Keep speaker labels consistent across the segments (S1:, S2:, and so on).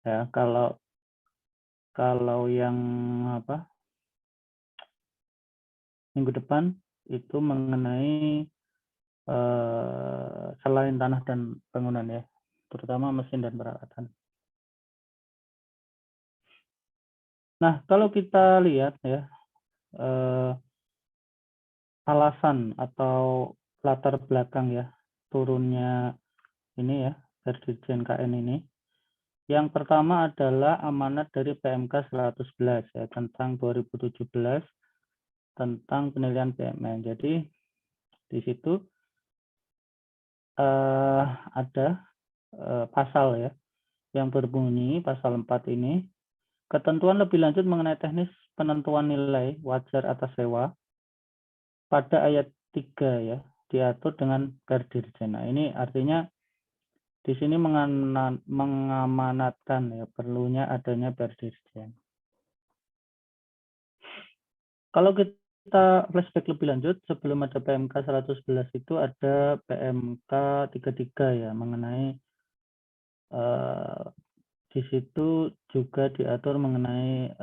S1: Ya, kalau yang minggu depan itu mengenai selain tanah dan bangunan ya, terutama mesin dan peralatan. Nah, kalau kita lihat ya, alasan atau latar belakang ya turunnya ini ya, Dirjen KN ini. Yang pertama adalah amanat dari PMK 111 ya, tentang 2017 tentang penilaian PMN. Jadi di situ ada pasal ya yang berbunyi pasal 4 ini, ketentuan lebih lanjut mengenai teknis penentuan nilai wajar atas sewa pada ayat 3 ya diatur dengan Perdirjen. Nah, ini artinya di sini mengamanatkan ya perlunya adanya Perdirjen. Kalau kita flashback lebih lanjut, sebelum ada PMK 111 itu ada PMK 33 ya, mengenai di situ juga diatur mengenai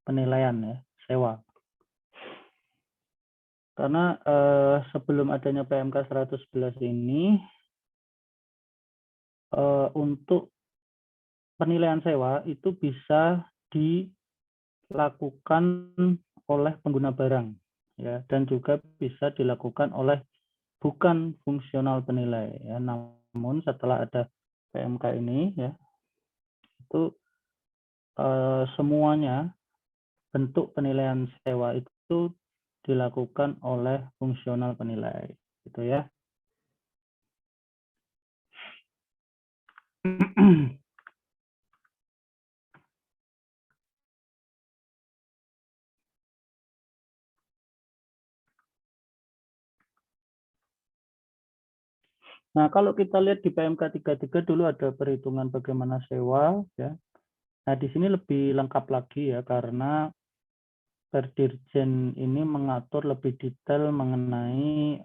S1: penilaian ya, sewa. Karena sebelum adanya PMK 111 ini, untuk penilaian sewa itu bisa dilakukan oleh pengguna barang ya, dan juga bisa dilakukan oleh bukan fungsional penilai ya. Namun setelah ada PMK ini ya, itu semuanya bentuk penilaian sewa itu dilakukan oleh fungsional penilai gitu ya. Nah, kalau kita lihat di PMK 33 dulu ada perhitungan bagaimana sewa ya. Nah, di sini lebih lengkap lagi ya, karena Perdirjen ini mengatur lebih detail mengenai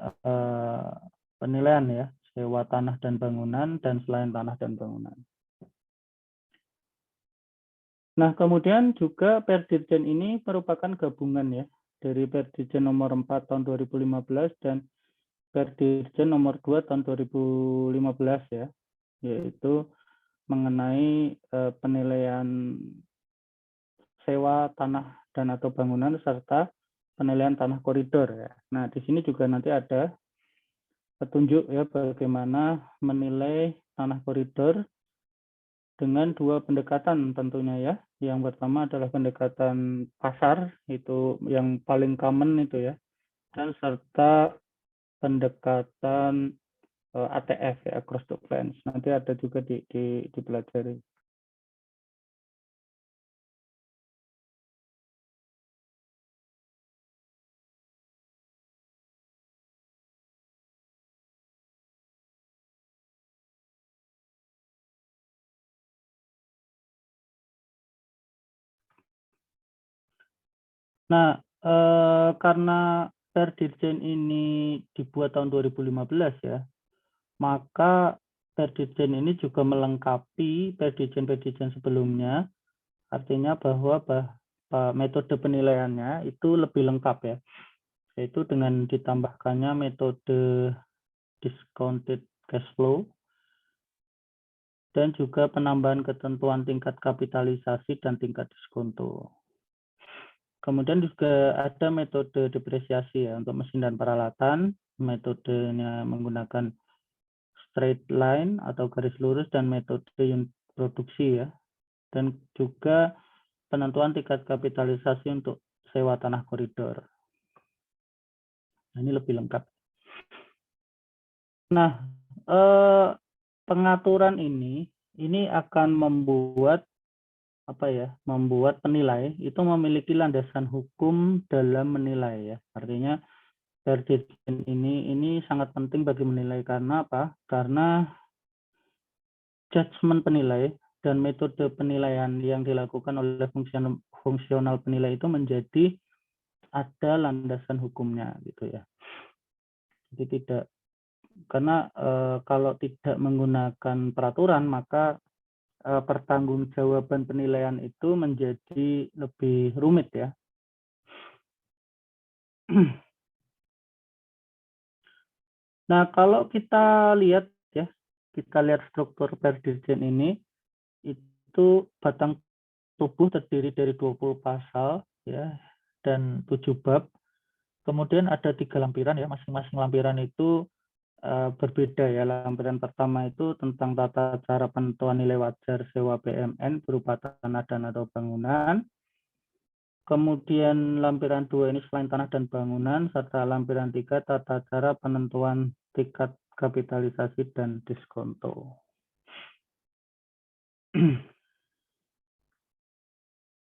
S1: penilaian ya, sewa tanah dan bangunan dan selain tanah dan bangunan. Nah, kemudian juga Perdirjen ini merupakan gabungan ya dari Perdirjen nomor 4 tahun 2015 dan Perdirjen nomor 2 tahun 2015 ya, yaitu mengenai penilaian sewa tanah dan atau bangunan serta penilaian tanah koridor ya. Nah, di sini juga nanti ada petunjuk ya bagaimana menilai tanah koridor dengan dua pendekatan tentunya ya. Yang pertama adalah pendekatan pasar, itu yang paling common itu ya, dan serta pendekatan ATF ya, across the fence. Nanti ada juga dipelajari. Nah, karena Perdirjen ini dibuat tahun 2015 ya, maka Perdirjen ini juga melengkapi Perdirjen-Perdirjen sebelumnya, artinya bahwa metode penilaiannya itu lebih lengkap ya, yaitu dengan ditambahkannya metode discounted cash flow dan juga penambahan ketentuan tingkat kapitalisasi dan tingkat diskonto. Kemudian juga ada metode depresiasi ya untuk mesin dan peralatan, metodenya menggunakan straight line atau garis lurus dan metode unit produksi ya. Dan juga penentuan tingkat kapitalisasi untuk sewa tanah koridor. Nah, ini lebih lengkap. Nah, pengaturan ini akan membuat membuat penilai itu memiliki landasan hukum dalam menilai ya. Artinya Perdirjen ini sangat penting bagi menilai, karena apa? Karena judgement penilai dan metode penilaian yang dilakukan oleh fungsional penilai itu menjadi ada landasan hukumnya gitu ya. Jadi tidak, karena kalau tidak menggunakan peraturan maka pertanggungjawaban penilaian itu menjadi lebih rumit ya. Nah, kalau kita lihat ya, kita lihat struktur Perdirjen ini, itu batang tubuh terdiri dari 20 pasal ya dan 7 bab. Kemudian ada 3 lampiran ya, masing-masing lampiran itu berbeda ya. Lampiran pertama itu tentang tata cara penentuan nilai wajar sewa BMN berupa tanah dan atau bangunan. Kemudian lampiran 2 ini selain tanah dan bangunan, serta lampiran 3 tata cara penentuan tingkat kapitalisasi dan diskonto.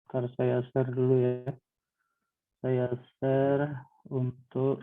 S1: Ntar saya share dulu ya. Saya share untuk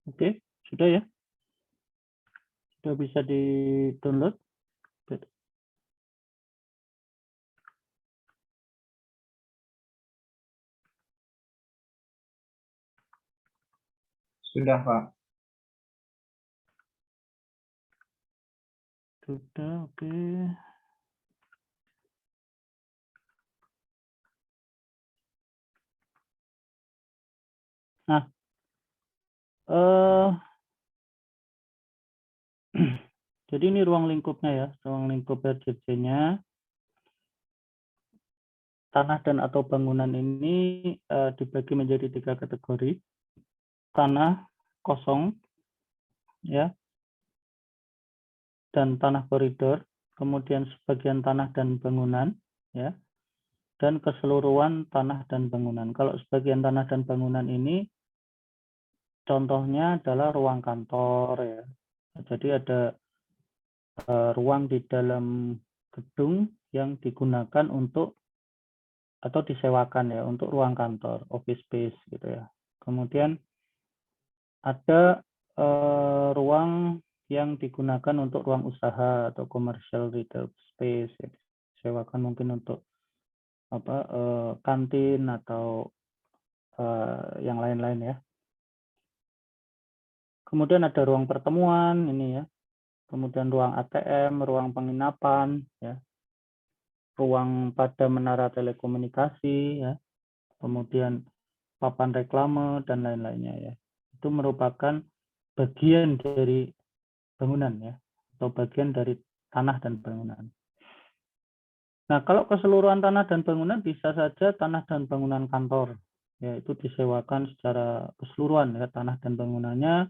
S1: oke, sudah ya. Sudah bisa di-download.
S2: Sudah, Pak.
S1: Sudah, oke. Nah, jadi ini ruang lingkupnya ya, ruang lingkup RJC-nya. Tanah dan atau bangunan ini dibagi menjadi 3 kategori. Tanah kosong, ya, dan tanah koridor, kemudian sebagian tanah dan bangunan, ya, dan keseluruhan tanah dan bangunan. Kalau sebagian tanah dan bangunan ini, contohnya adalah ruang kantor, ya. Jadi ada ruang di dalam gedung yang digunakan untuk atau disewakan ya untuk ruang kantor, office space gitu ya. Kemudian ada ruang yang digunakan untuk ruang usaha atau commercial retail space ya. Disewakan mungkin untuk apa kantin atau yang lain-lain ya. Kemudian ada ruang pertemuan ini ya. Kemudian ruang ATM, ruang penginapan ya. Ruang pada menara telekomunikasi ya. Kemudian papan reklame dan lain-lainnya ya. Itu merupakan bagian dari bangunan ya, atau bagian dari tanah dan bangunan. Nah, kalau keseluruhan tanah dan bangunan bisa saja tanah dan bangunan kantor, yaitu disewakan secara keseluruhan ya, tanah dan bangunannya,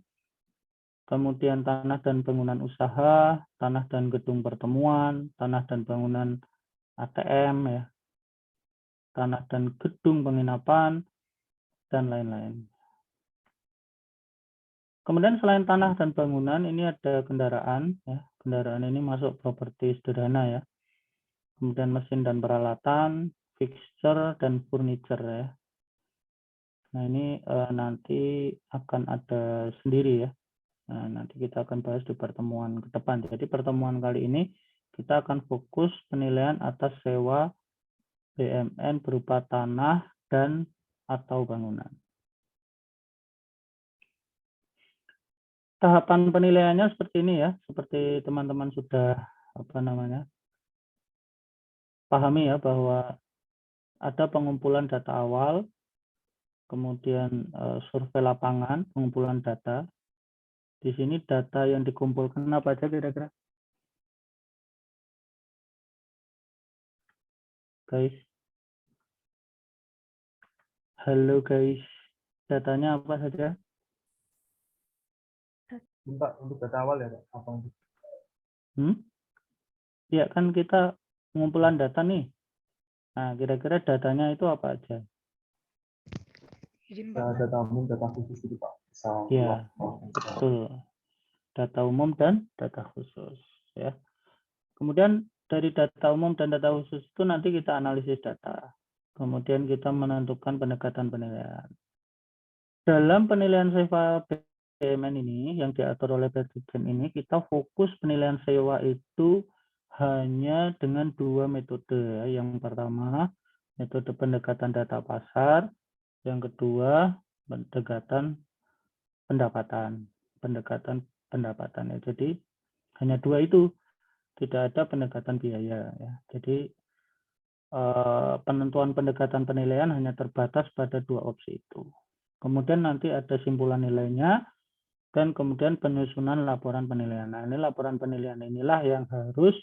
S1: kemudian tanah dan bangunan usaha, tanah dan gedung pertemuan, tanah dan bangunan ATM ya, tanah dan gedung penginapan, dan lain-lain. Kemudian selain tanah dan bangunan, ini ada kendaraan ya. Kendaraan ini masuk properti sederhana ya. Kemudian mesin dan peralatan, fixture dan furniture ya. Nah, ini nanti akan ada sendiri ya. Nah, nanti kita akan bahas di pertemuan ke depan. Jadi pertemuan kali ini kita akan fokus penilaian atas sewa BMN berupa tanah dan atau bangunan. tahapan penilaiannya seperti ini ya, seperti teman-teman sudah pahami ya, bahwa ada pengumpulan data awal, kemudian survei lapangan, pengumpulan data. Di sini data yang dikumpulkan apa aja kira-kira? Guys. Halo guys. Datanya apa saja?
S2: Untuk data awal ya, apa untuk?
S1: Ya kan kita pengumpulan data nih. Nah, kira-kira datanya itu apa aja?
S2: Data umum, data khusus itu Pak.
S1: Ya, betul. Data umum dan data khusus. Ya. Kemudian dari data umum dan data khusus itu nanti kita analisis data. Kemudian kita menentukan pendekatan penilaian. Dalam penilaian sewa BUMN ini yang diatur oleh Perdirjen ini, kita fokus penilaian sewa itu hanya dengan 2 metode. Yang pertama, metode pendekatan data pasar. Yang kedua, pendekatan pendapatan. Ya. Jadi hanya 2 itu, tidak ada pendekatan biaya. Ya. Jadi penentuan pendekatan penilaian hanya terbatas pada 2 opsi itu. Kemudian nanti ada simpulan nilainya, dan kemudian penyusunan laporan penilaian. Nah, ini laporan penilaian inilah yang harus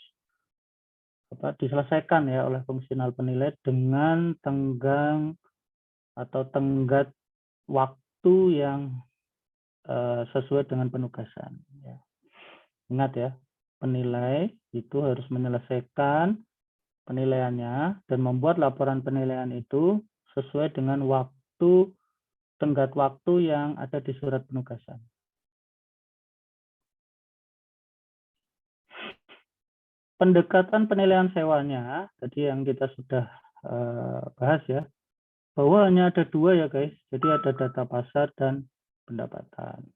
S1: diselesaikan ya oleh fungsional penilai dengan tenggang atau tenggat waktu yang sesuai dengan penugasan. Ya. Ingat ya, penilai itu harus menyelesaikan penilaiannya dan membuat laporan penilaian itu sesuai dengan tenggat waktu yang ada di surat penugasan. Pendekatan penilaian sewanya, tadi yang kita sudah bahas ya, bahwa hanya ada 2 ya guys, jadi ada data pasar dan pendapatan.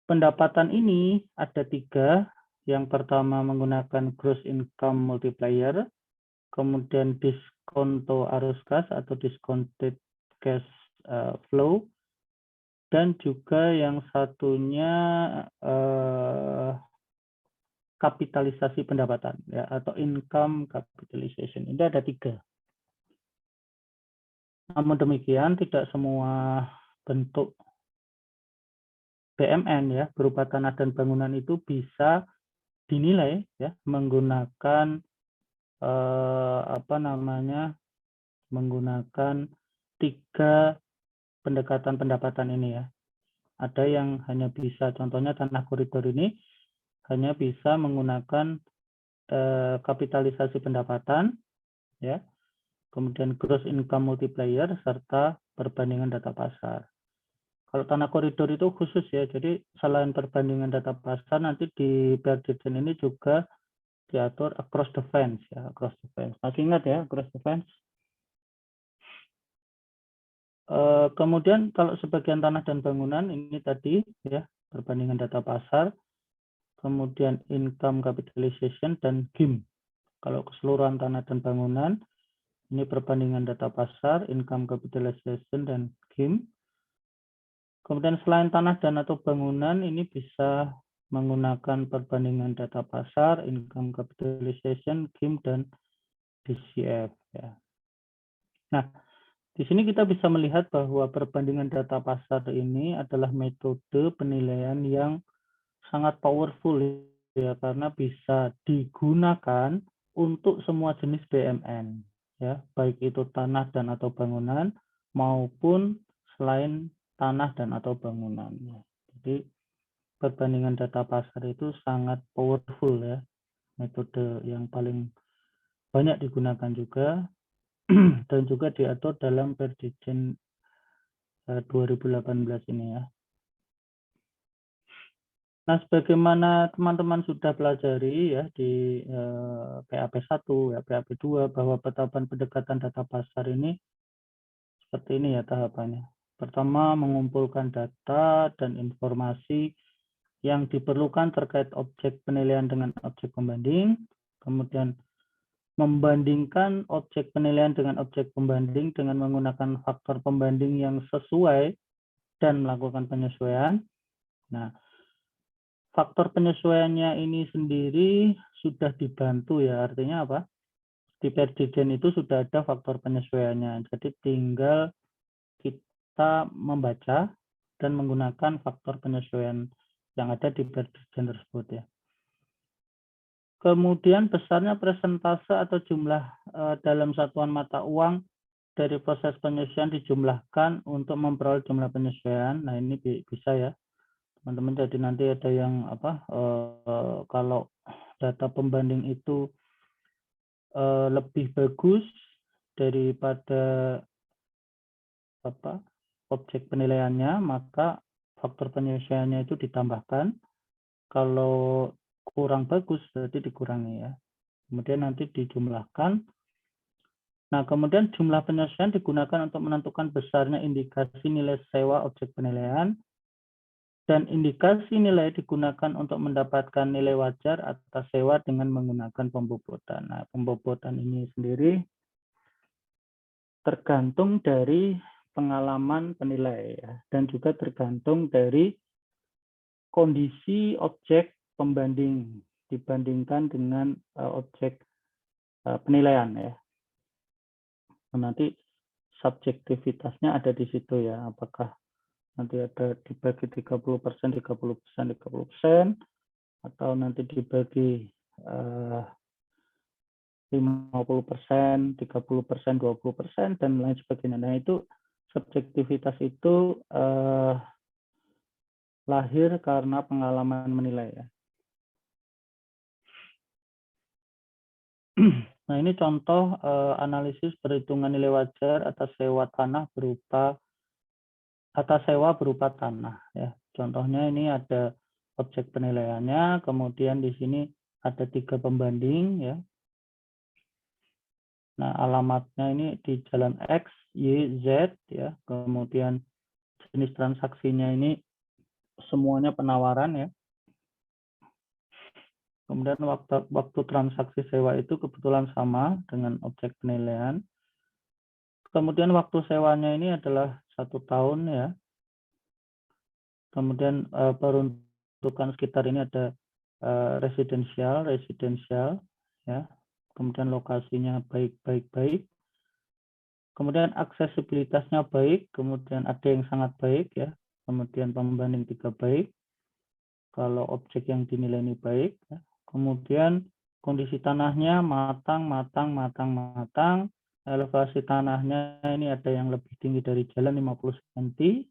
S1: Pendapatan ini ada 3, yang pertama menggunakan gross income multiplier, kemudian diskonto arus kas atau discounted cash flow, dan juga yang satunya kapitalisasi pendapatan ya, atau income capitalization. Ini ada 3. Namun demikian tidak semua bentuk BMN ya berupa tanah dan bangunan itu bisa dinilai ya menggunakan menggunakan 3 pendekatan pendapatan ini ya. Ada yang hanya bisa, contohnya tanah koridor ini hanya bisa menggunakan kapitalisasi pendapatan ya, kemudian gross income multiplier serta perbandingan data pasar. Kalau tanah koridor itu khusus ya, jadi selain perbandingan data pasar, nanti di Perdirjen ini juga diatur across the fence ya, across the fence. Masih ingat ya across the fence? Kemudian kalau sebagian tanah dan bangunan ini tadi ya perbandingan data pasar, kemudian income capitalization dan GIM. Kalau keseluruhan tanah dan bangunan ini perbandingan data pasar, income capitalization dan GIM. Kemudian selain tanah dan atau bangunan ini bisa menggunakan perbandingan data pasar, income capitalization, GIM dan DCF ya. Nah, di sini kita bisa melihat bahwa perbandingan data pasar ini adalah metode penilaian yang sangat powerful ya, karena bisa digunakan untuk semua jenis BMN ya, baik itu tanah dan atau bangunan maupun selain tanah dan atau bangunan. Jadi perbandingan data pasar itu sangat powerful ya, metode yang paling banyak digunakan juga dan juga diatur dalam Perdirjen 2018 ini ya. Nah, sebagaimana teman-teman sudah pelajari ya di PAP 1 ya, PAP 2 bahwa penetapan pendekatan data pasar ini seperti ini ya tahapannya. Pertama, mengumpulkan data dan informasi yang diperlukan terkait objek penilaian dengan objek pembanding, kemudian membandingkan objek penilaian dengan objek pembanding dengan menggunakan faktor pembanding yang sesuai dan melakukan penyesuaian. Nah, faktor penyesuaiannya ini sendiri sudah dibantu ya, artinya apa? Di Perdirjen itu sudah ada faktor penyesuaiannya, jadi tinggal kita membaca dan menggunakan faktor penyesuaian yang ada di Perdirjen tersebut ya. Kemudian besarnya persentase atau jumlah dalam satuan mata uang dari proses penyesuaian dijumlahkan untuk memperoleh jumlah penyesuaian. Nah, ini bisa ya, teman-teman. Jadi nanti ada yang apa? Kalau data pembanding itu lebih bagus daripada apa? Objek penilaiannya, maka faktor penyesuaiannya itu ditambahkan. Kalau kurang bagus berarti dikurangi ya. Kemudian nanti dijumlahkan. Nah, kemudian jumlah penyesuaian digunakan untuk menentukan besarnya indikasi nilai sewa objek penilaian, dan indikasi nilai digunakan untuk mendapatkan nilai wajar atas sewa dengan menggunakan pembobotan. Nah, pembobotan ini sendiri tergantung dari pengalaman penilai ya, dan juga tergantung dari kondisi objek pembanding dibandingkan dengan objek penilaian ya. Nanti subjektivitasnya ada di situ ya, apakah nanti ada dibagi 30%, 30%, 30%, atau nanti dibagi 50%, 30%, 20%, dan lain sebagainya. Nah, itu subjektivitas itu lahir karena pengalaman menilai ya. Nah, ini contoh analisis perhitungan nilai wajar atas sewa tanah berupa tanah ya. Contohnya ini ada objek penilaiannya, kemudian di sini ada 3 pembanding ya. Nah, alamatnya ini di jalan X, Y, Z ya. Kemudian jenis transaksinya ini semuanya penawaran ya. Kemudian waktu transaksi sewa itu kebetulan sama dengan objek penilaian. Kemudian waktu sewanya ini adalah 1 tahun ya. Kemudian peruntukan sekitar ini ada residensial ya. Kemudian lokasinya baik. Kemudian aksesibilitasnya baik, kemudian ada yang sangat baik ya. Kemudian pembanding 3 baik. Kalau objek yang dinilai ini baik ya. Kemudian kondisi tanahnya matang. Elevasi tanahnya ini ada yang lebih tinggi dari jalan 50 cm.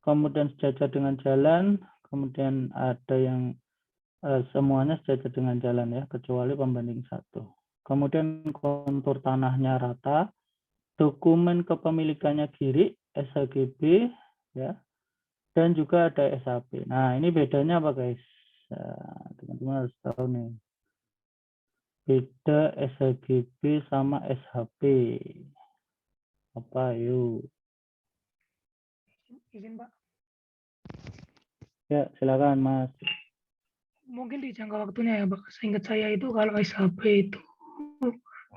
S1: Kemudian sejajar dengan jalan, kemudian ada yang semuanya sejajar dengan jalan ya, kecuali pembanding 1. Kemudian kontur tanahnya rata, dokumen kepemilikannya kiri, SHGB ya, dan juga ada SHP. Nah, ini bedanya apa guys? Teman-teman harus tahu nih. Beda SHGB sama SHP. Apa yuk?
S3: Izin Pak.
S1: Ya, silakan Mas.
S3: Mungkin di jangka waktunya ya Pak. Seingat saya itu kalau SHP itu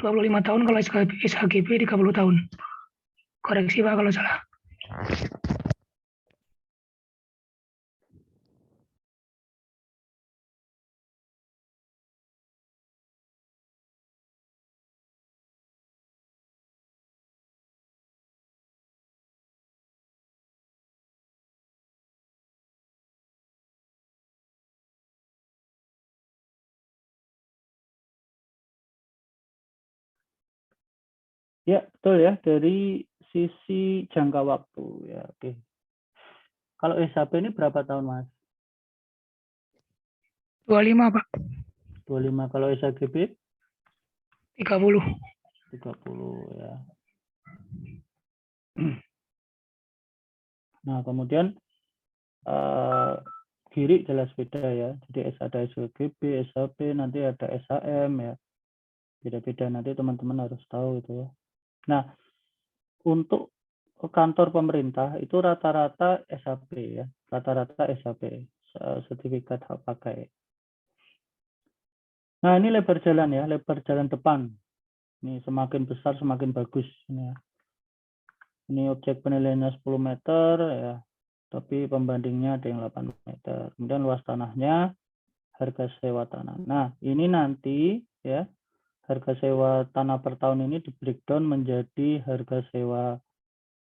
S3: 25 tahun, kalau SHGB 30 tahun. Koreksi Pak kalau salah.
S1: Ya, betul ya, dari sisi jangka waktu ya. Oke. Kalau SHP ini berapa tahun, Mas?
S3: 25 Pak.
S1: 25. Kalau SHGB?
S3: 30.
S1: 30 ya. Nah, kemudian kiri jelas beda ya. Jadi ada SHGB, SHP, nanti ada SHM ya. Beda-beda, nanti teman-teman harus tahu itu ya. Nah, untuk kantor pemerintah itu rata-rata SHP ya. Rata-rata SHP, sertifikat hak pakai. Nah, ini lebar jalan ya, lebar jalan depan. Ini semakin besar semakin bagus ini ya. Ini objek penilaiannya 10 meter ya. tapi pembandingnya ada yang 8 meter. Kemudian luas tanahnya, harga sewa tanah. Nah, ini nanti ya, harga sewa tanah per tahun ini di breakdown menjadi harga sewa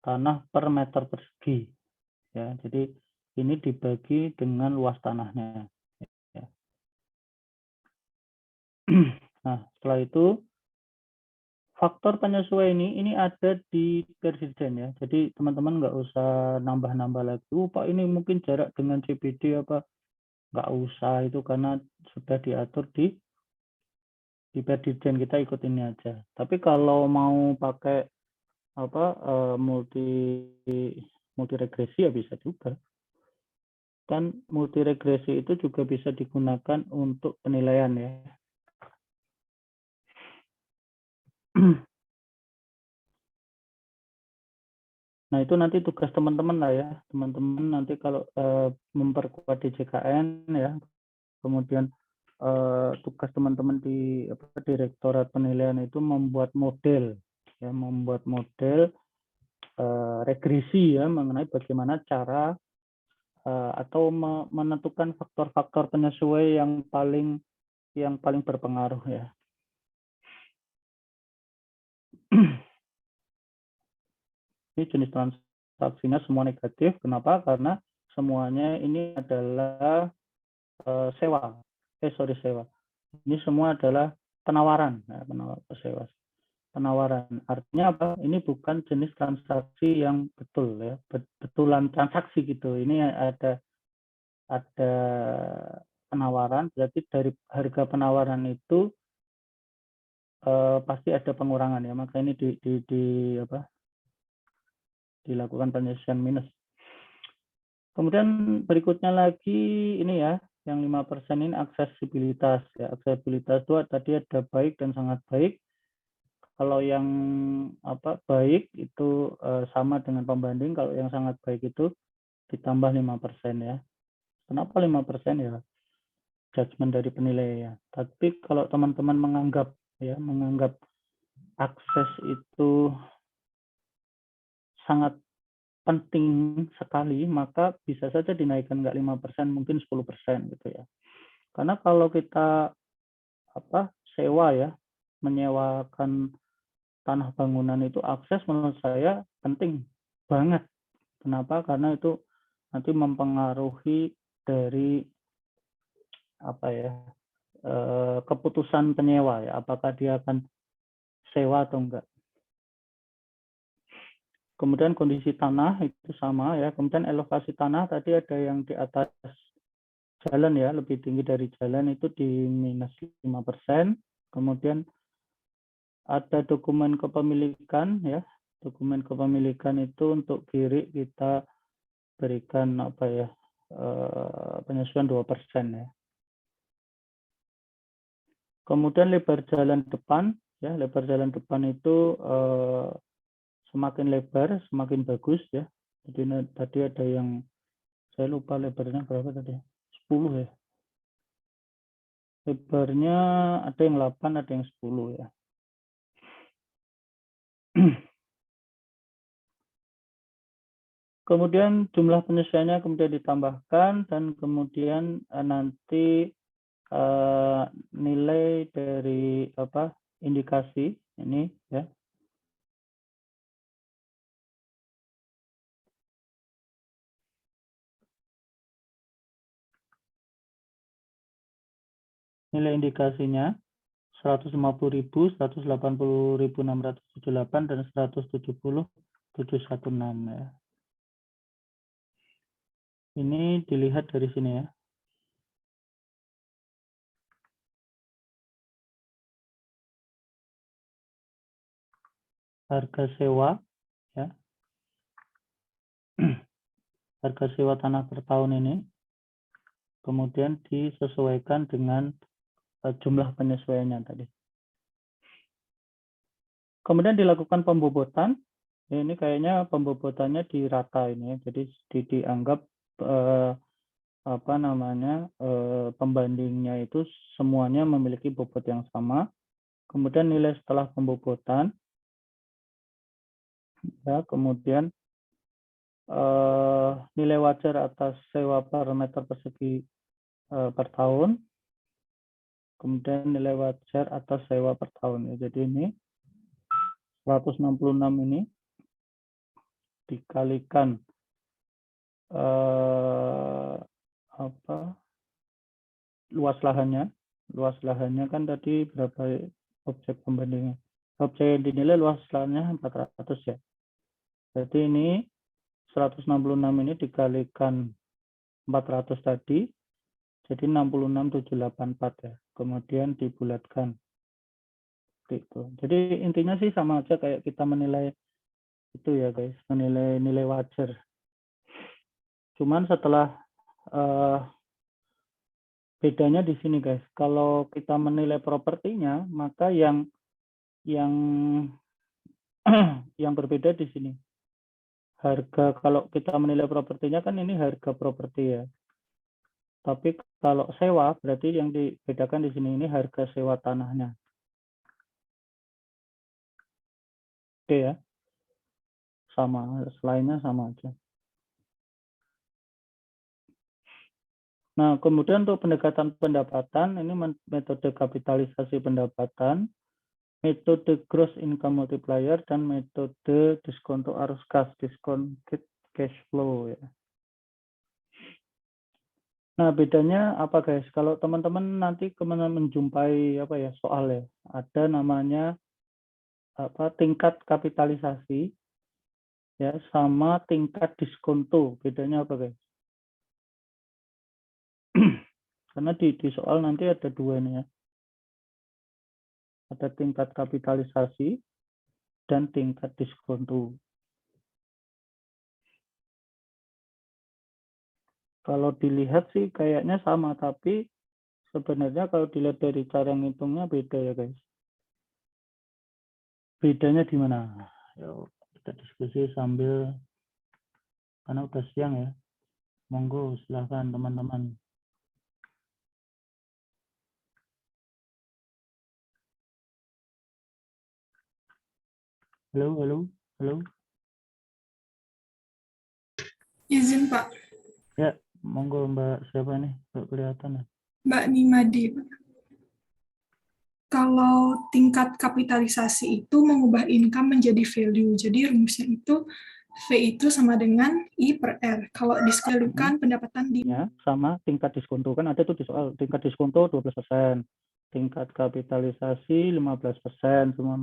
S1: tanah per meter persegi. Ya, jadi ini dibagi dengan luas tanahnya. Ya. Nah, setelah itu faktor penyesuaian ini ada di Perdirjen ya. Jadi teman-teman nggak usah nambah-nambah lagi. Pak ini mungkin jarak dengan CBD apa? Nggak usah itu karena sudah diatur di Perdirjen, kita ikut ini aja. Tapi kalau mau pakai apa multi regresi ya bisa juga. Kan multi regresi itu juga bisa digunakan untuk penilaian ya. Nah, itu nanti tugas teman-teman lah ya. Teman-teman nanti kalau memperkuat di JKN ya, kemudian tugas teman-teman di Direktorat Penilaian itu membuat model ya, membuat model regresi ya mengenai bagaimana cara atau menentukan faktor-faktor penyesuaian yang paling berpengaruh ya. Ini jenis transaksinya semua negatif. Kenapa? Karena semuanya ini adalah sewa. Sewa. Ini semua adalah penawaran. Ya, sewa. Penawaran. Artinya apa? Ini bukan jenis transaksi yang betul ya. Betulan transaksi gitu. Ini ada penawaran. Berarti dari harga penawaran itu pasti ada pengurangan ya. Maka ini dilakukan penyesuaian minus. Kemudian berikutnya lagi ini ya, yang 5% ini aksesibilitas ya. Aksesibilitas itu tadi ada baik dan sangat baik. Kalau yang baik itu sama dengan pembanding, kalau yang sangat baik itu ditambah 5% ya. Kenapa 5% ya? Judgement dari penilai ya. Tapi kalau teman-teman menganggap akses itu sangat penting sekali, maka bisa saja dinaikkan nggak 5%, mungkin 10% gitu ya. Karena kalau kita sewa ya, menyewakan tanah bangunan itu akses menurut saya penting banget. Kenapa? Karena itu nanti mempengaruhi dari keputusan penyewa ya, apakah dia akan sewa atau enggak. Kemudian kondisi tanah itu sama ya. Kemudian elevasi tanah tadi ada yang di atas jalan ya, lebih tinggi dari jalan itu di minus 5%. Kemudian ada dokumen kepemilikan ya. Dokumen kepemilikan itu untuk kiri kita berikan penyesuaian 2% ya. Kemudian lebar jalan depan ya, lebar jalan depan itu semakin lebar semakin bagus ya. Jadi tadi ada yang saya lupa lebarnya berapa tadi, 10 ya. Lebarnya ada yang 8, ada yang 10 ya. Kemudian jumlah penyesuaiannya kemudian ditambahkan dan kemudian nanti nilai dari indikasi ini ya. Nilai indikasinya 150.000, 180.678 dan 170.716 ya. Ini dilihat dari sini ya. Harga sewa ya. Harga sewa tanah per tahun ini kemudian disesuaikan dengan jumlah penyesuaiannya tadi. Kemudian dilakukan pembobotan. Ini kayaknya pembobotannya di rata ini ya. Jadi dianggap pembandingnya itu semuanya memiliki bobot yang sama. Kemudian nilai setelah pembobotan ya, kemudian nilai wajar atas sewa per meter persegi per tahun, kemudian nilai wajar atas sewa per tahun. Ya. Jadi ini 166 ini dikalikan luas lahannya. Luas lahannya kan tadi berapa objek pembandingnya? Objek yang dinilai luas lahannya 400 ya. Jadi ini 166 ini dikalikan 400 tadi, jadi 66.784 ya. Kemudian dibulatkan. Gitu. Jadi intinya sih sama aja kayak kita menilai itu ya guys, menilai nilai wajar. Cuman setelah bedanya di sini guys, kalau kita menilai propertinya, maka yang yang berbeda di sini. Harga, kalau kita menilai propertinya kan ini harga properti ya. Tapi kalau sewa berarti yang dibedakan di sini ini harga sewa tanahnya. Oke ya. Sama, selainnya sama aja. Nah, kemudian untuk pendekatan pendapatan, ini metode kapitalisasi pendapatan, metode gross income multiplier, dan metode diskonto arus kas, discounted cash flow ya. Nah, bedanya apa guys? Kalau teman-teman nanti menjumpai apa ya soal ya, ada namanya apa tingkat kapitalisasi ya sama tingkat diskonto. Bedanya apa guys? Karena di soal nanti ada dua nih ya. Ada tingkat kapitalisasi dan tingkat diskonto. Kalau dilihat sih kayaknya sama, tapi sebenarnya kalau dilihat dari cara ngitungnya beda ya guys. Bedanya di mana? Yuk kita diskusi sambil, karena udah siang ya. Monggo silahkan teman-teman. Halo, halo, halo.
S4: Izin Pak,
S1: Ya, monggo Mbak siapa nih? Nggak kelihatan ya.
S4: Mbak Nimadi. Kalau tingkat kapitalisasi itu mengubah income menjadi value. Jadi rumusnya itu V itu sama dengan I per R. Kalau diskalikan pendapatan di...
S1: Ya, sama tingkat diskonto. Kan ada tuh di soal tingkat diskonto 12%. Tingkat kapitalisasi 15%. Semua.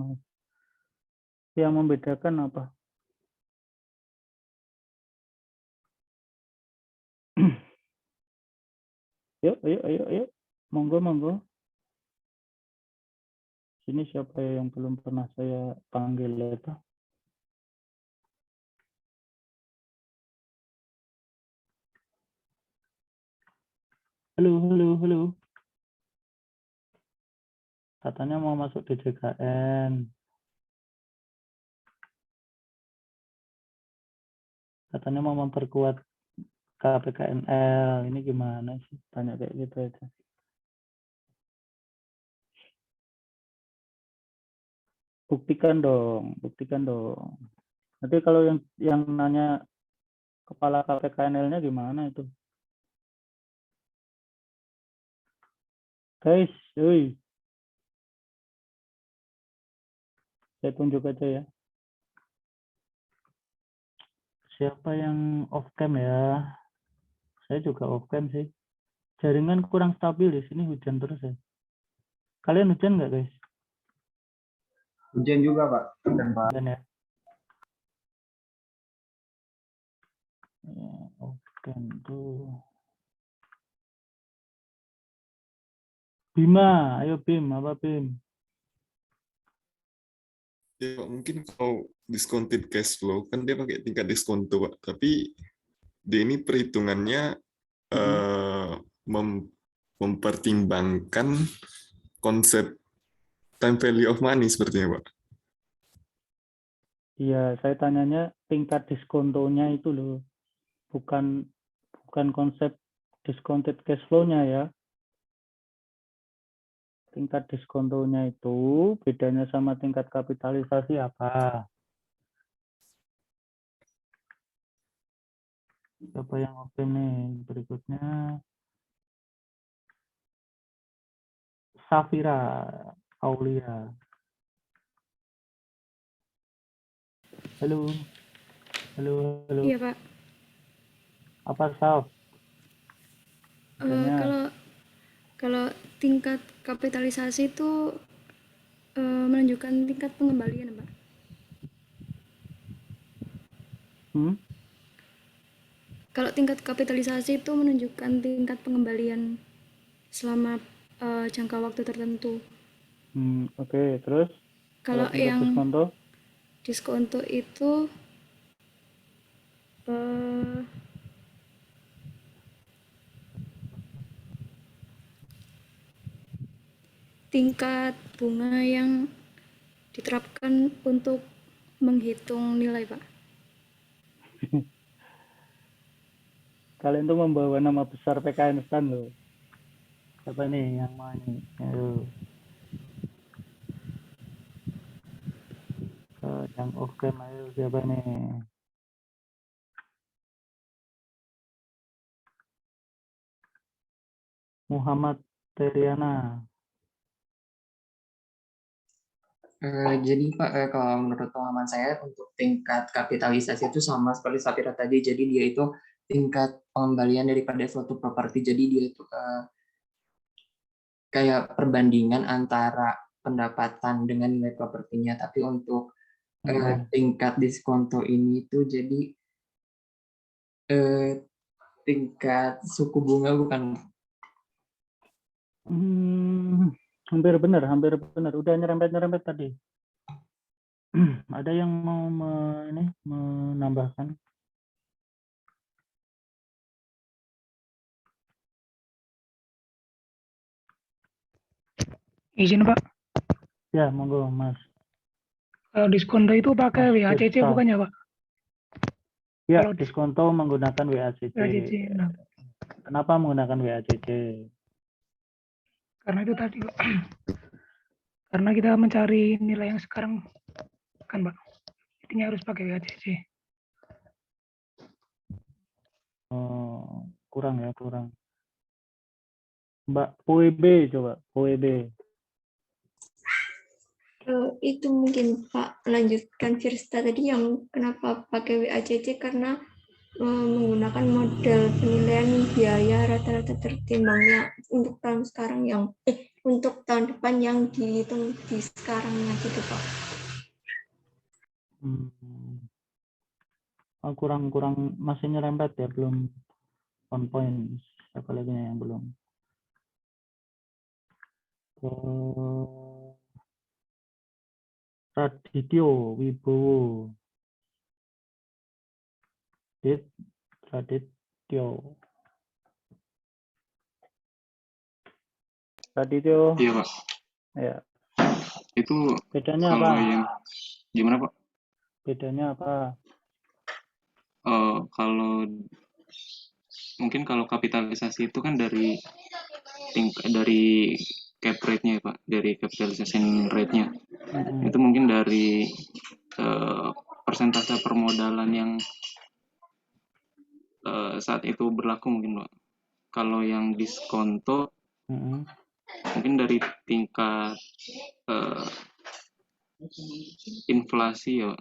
S1: Yang membedakan apa? Yuk, ayo. Monggo, monggo. Sini siapa yang belum pernah saya panggil itu? Halo. Katanya mau masuk di JKN. Katanya mau memperkuat KPKNL. Ini gimana sih? Tanya kayak gitu aja. Buktikan dong. Nanti kalau yang nanya kepala KPKNL-nya gimana itu? Guys, saya tunjuk aja ya. Siapa yang off cam ya? Saya juga off cam sih. Jaringan kurang stabil di sini, hujan terus ya. Kalian hujan nggak guys?
S2: Hujan juga Pak.
S1: Hujan ya. Off cam tuh. Bima, ayo Bim, apa Bim?
S5: Ya, Pak, mungkin kalau discounted cash flow kan dia pakai tingkat diskonto, Pak. Tapi dia ini perhitungannya mempertimbangkan konsep time value of money sepertinya, Pak.
S1: Iya, saya tanyanya tingkat diskontonya itu loh. Bukan konsep discounted cash flow-nya ya. Tingkat diskontonya itu bedanya sama tingkat kapitalisasi apa? Siapa yang oke nih? Berikutnya Safira Aulia. Halo. Halo, halo.
S6: Iya, Pak.
S1: Apa Saf?
S6: Eh,
S1: Adanya.
S6: kalau tingkat kapitalisasi itu menunjukkan tingkat pengembalian, Pak. Kalau tingkat kapitalisasi itu menunjukkan tingkat pengembalian selama jangka waktu tertentu.
S1: Oke. Terus
S6: Kalau
S1: tingkat
S6: yang
S1: diskonto?
S6: diskonto itu tingkat bunga yang diterapkan untuk menghitung nilai, Pak.
S1: Kalian tuh membawa nama besar PKN STAN loh. Siapa nih yang mau nih? Ayo. Yang oke, ayo siapa nih? Muhammad Teriana.
S7: Jadi Pak, kalau menurut pengalaman saya untuk tingkat kapitalisasi itu sama seperti Safira tadi. Jadi dia itu tingkat pengembalian daripada suatu properti. Jadi dia itu kayak perbandingan antara pendapatan dengan nilai propertinya. Tapi untuk tingkat diskonto ini itu jadi tingkat suku bunga bukan?
S1: Hampir benar. Udah nyerempet tadi. Ada yang mau menambahkan?
S3: Izin, Pak.
S1: Ya, monggo Mas.
S3: Kalau diskonto itu pakai
S1: Mas
S3: WACC
S1: Tirta.
S3: bukan ya, Pak?
S1: Ya,
S3: Kalau
S1: diskonto menggunakan WACC.
S3: WACC. Nah,
S1: Kenapa menggunakan WACC?
S3: karena itu tadi, Pak. Karena kita mencari nilai yang sekarang kan, Pak. Intinya harus pakai WACC.
S1: Kurang. Mbak PWB coba, PWB.
S8: Itu mungkin Pak lanjutkan Firsta tadi yang kenapa pakai WACC karena menggunakan model penilaian biaya rata-rata tertimbangnya untuk tahun sekarang untuk tahun depan yang dihitung di sekarangnya gitu Pak.
S1: Kurang masih nyerempet ya, belum on point. Siapa lagi yang belum? Radityo Wibowo. Radityo.
S9: Iya Pak.
S1: Ya.
S9: Itu
S1: bedanya
S9: kalau
S1: apa?
S9: Gimana Pak?
S1: Bedanya apa?
S9: Kalau mungkin kalau kapitalisasi itu kan dari cap rate-nya ya Pak, dari capitalization rate-nya. Itu mungkin dari persentase permodalan yang saat itu berlaku mungkin Pak. Kalau yang diskonto mungkin dari tingkat inflasi ya.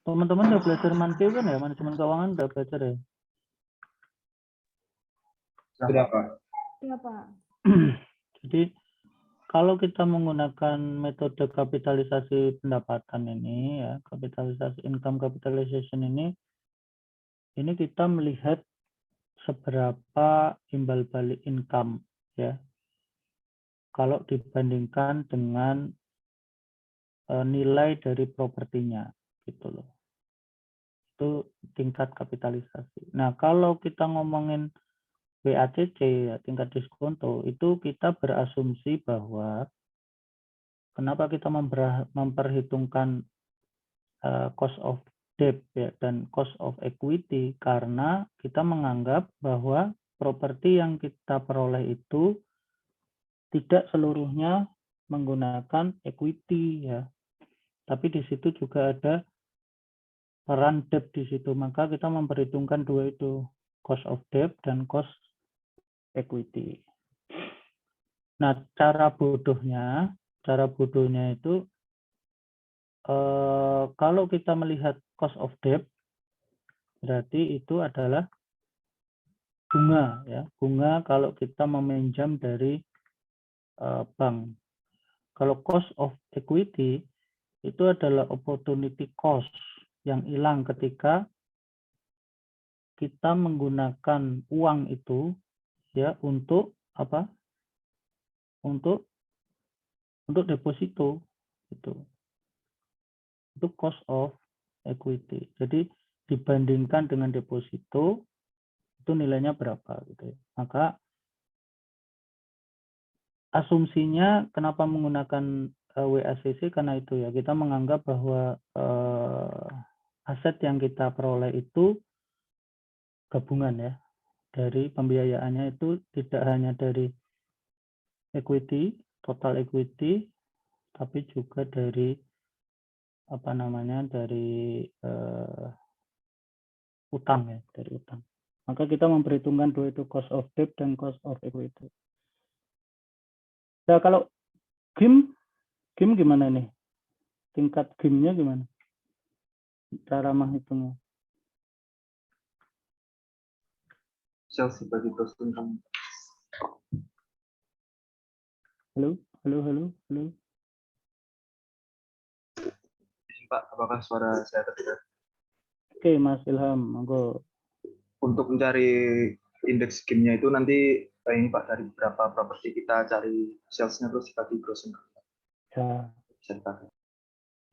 S1: Teman-teman udah belajar Mankeu kan ya? Manajemen keuangan udah belajar ya?
S2: Sudah Pak.
S8: Iya Pak.
S1: Jadi kalau kita menggunakan metode kapitalisasi pendapatan ini ya, kapitalisasi income capitalization ini kita melihat seberapa imbal balik income ya. Kalau dibandingkan dengan nilai dari propertinya gitu loh. Itu tingkat kapitalisasi. Nah, kalau kita ngomongin WACC ya, tingkat diskonto, itu kita berasumsi bahwa kenapa kita memperhitungkan cost of debt ya, dan cost of equity, karena kita menganggap bahwa properti yang kita peroleh itu tidak seluruhnya menggunakan equity ya. Tapi di situ juga ada peran debt di situ, maka kita memperhitungkan dua itu, cost of debt dan cost equity. Nah, cara bodohnya itu kalau kita melihat cost of debt, berarti itu adalah bunga ya, bunga kalau kita meminjam dari bank. Kalau cost of equity itu adalah opportunity cost yang hilang ketika kita menggunakan uang itu ya untuk apa? Untuk deposito itu. Itu cost of equity. Jadi dibandingkan dengan deposito itu nilainya berapa gitu. Maka asumsinya kenapa menggunakan WACC karena itu ya, kita menganggap bahwa aset yang kita peroleh itu gabungan ya, dari pembiayaannya itu tidak hanya dari equity, total equity, tapi juga dari apa namanya, dari utang ya, dari utang. Maka kita memperhitungkan dua itu, cost of debt dan cost of equity. Nah, kalau GIM gimana nih? Tingkat GIM-nya gimana? Cara menghitungnya?
S2: Sales dibagi gross income.
S1: Halo.
S2: Pak, apakah suara saya terdengar?
S1: Oke, Mas Ilham, monggo.
S2: Untuk mencari indeks GIM-nya itu nanti ini Pak, dari berapa properti kita cari sales-nya terus dibagi gross income.
S1: Ya.
S2: Bisa dipakai.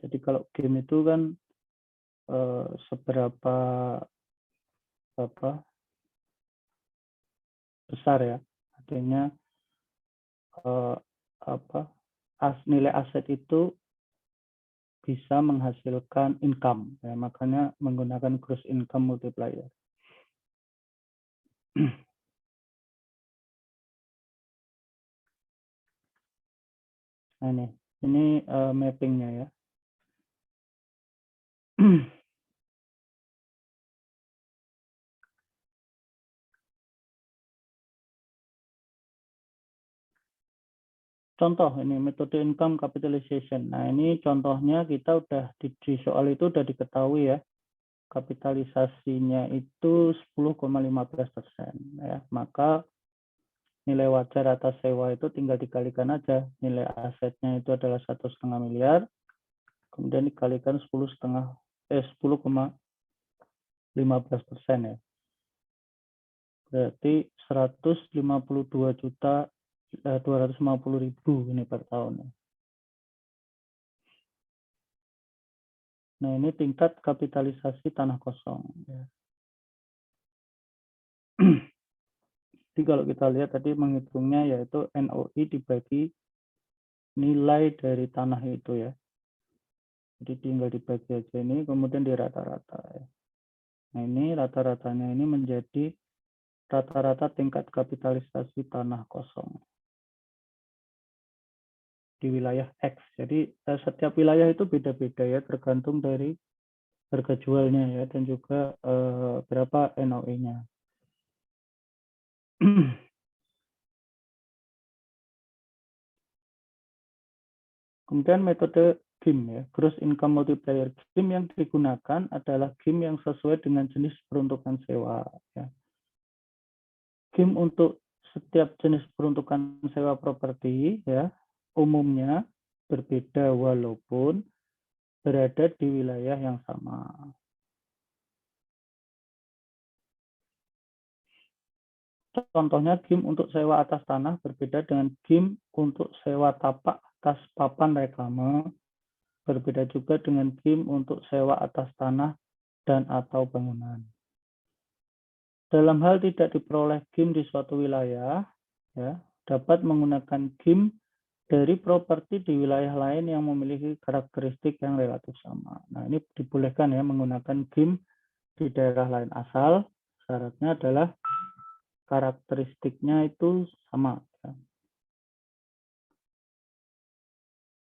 S1: Jadi kalau GIM itu kan seberapa besar ya, artinya nilai aset itu bisa menghasilkan income ya, makanya menggunakan gross income multiplier. Nah ini mappingnya ya. Contoh ini metode income capitalization. Nah ini contohnya kita udah di soal itu udah diketahui ya, kapitalisasinya itu 10,15% ya. Maka nilai wajar atas sewa itu tinggal dikalikan aja, nilai asetnya itu adalah 1,5 miliar, kemudian dikalikan 10,15% ya. Berarti 152.250.000 ini per tahun. Nah ini tingkat kapitalisasi tanah kosong. Ya. Jadi kalau kita lihat tadi menghitungnya yaitu NOI dibagi nilai dari tanah itu ya. Jadi tinggal dibagi aja ini, kemudian di rata-rata ya. Nah ini rata-ratanya ini menjadi rata-rata tingkat kapitalisasi tanah kosong di wilayah X. Jadi setiap wilayah itu beda-beda ya, tergantung dari harga jualnya ya, dan juga berapa NOI-nya. Kemudian metode GIM ya, gross income multiplier. GIM yang digunakan adalah GIM yang sesuai dengan jenis peruntukan sewa ya. GIM untuk setiap jenis peruntukan sewa properti ya umumnya berbeda walaupun berada di wilayah yang sama. Contohnya GIM untuk sewa atas tanah berbeda dengan GIM untuk sewa tapak atas papan reklame, berbeda juga dengan GIM untuk sewa atas tanah dan atau bangunan. Dalam hal tidak diperoleh GIM di suatu wilayah, ya, dapat menggunakan GIM dari properti di wilayah lain yang memiliki karakteristik yang relatif sama. Nah, ini dibolehkan ya menggunakan GIM di daerah lain asal, syaratnya adalah karakteristiknya itu sama. Ya.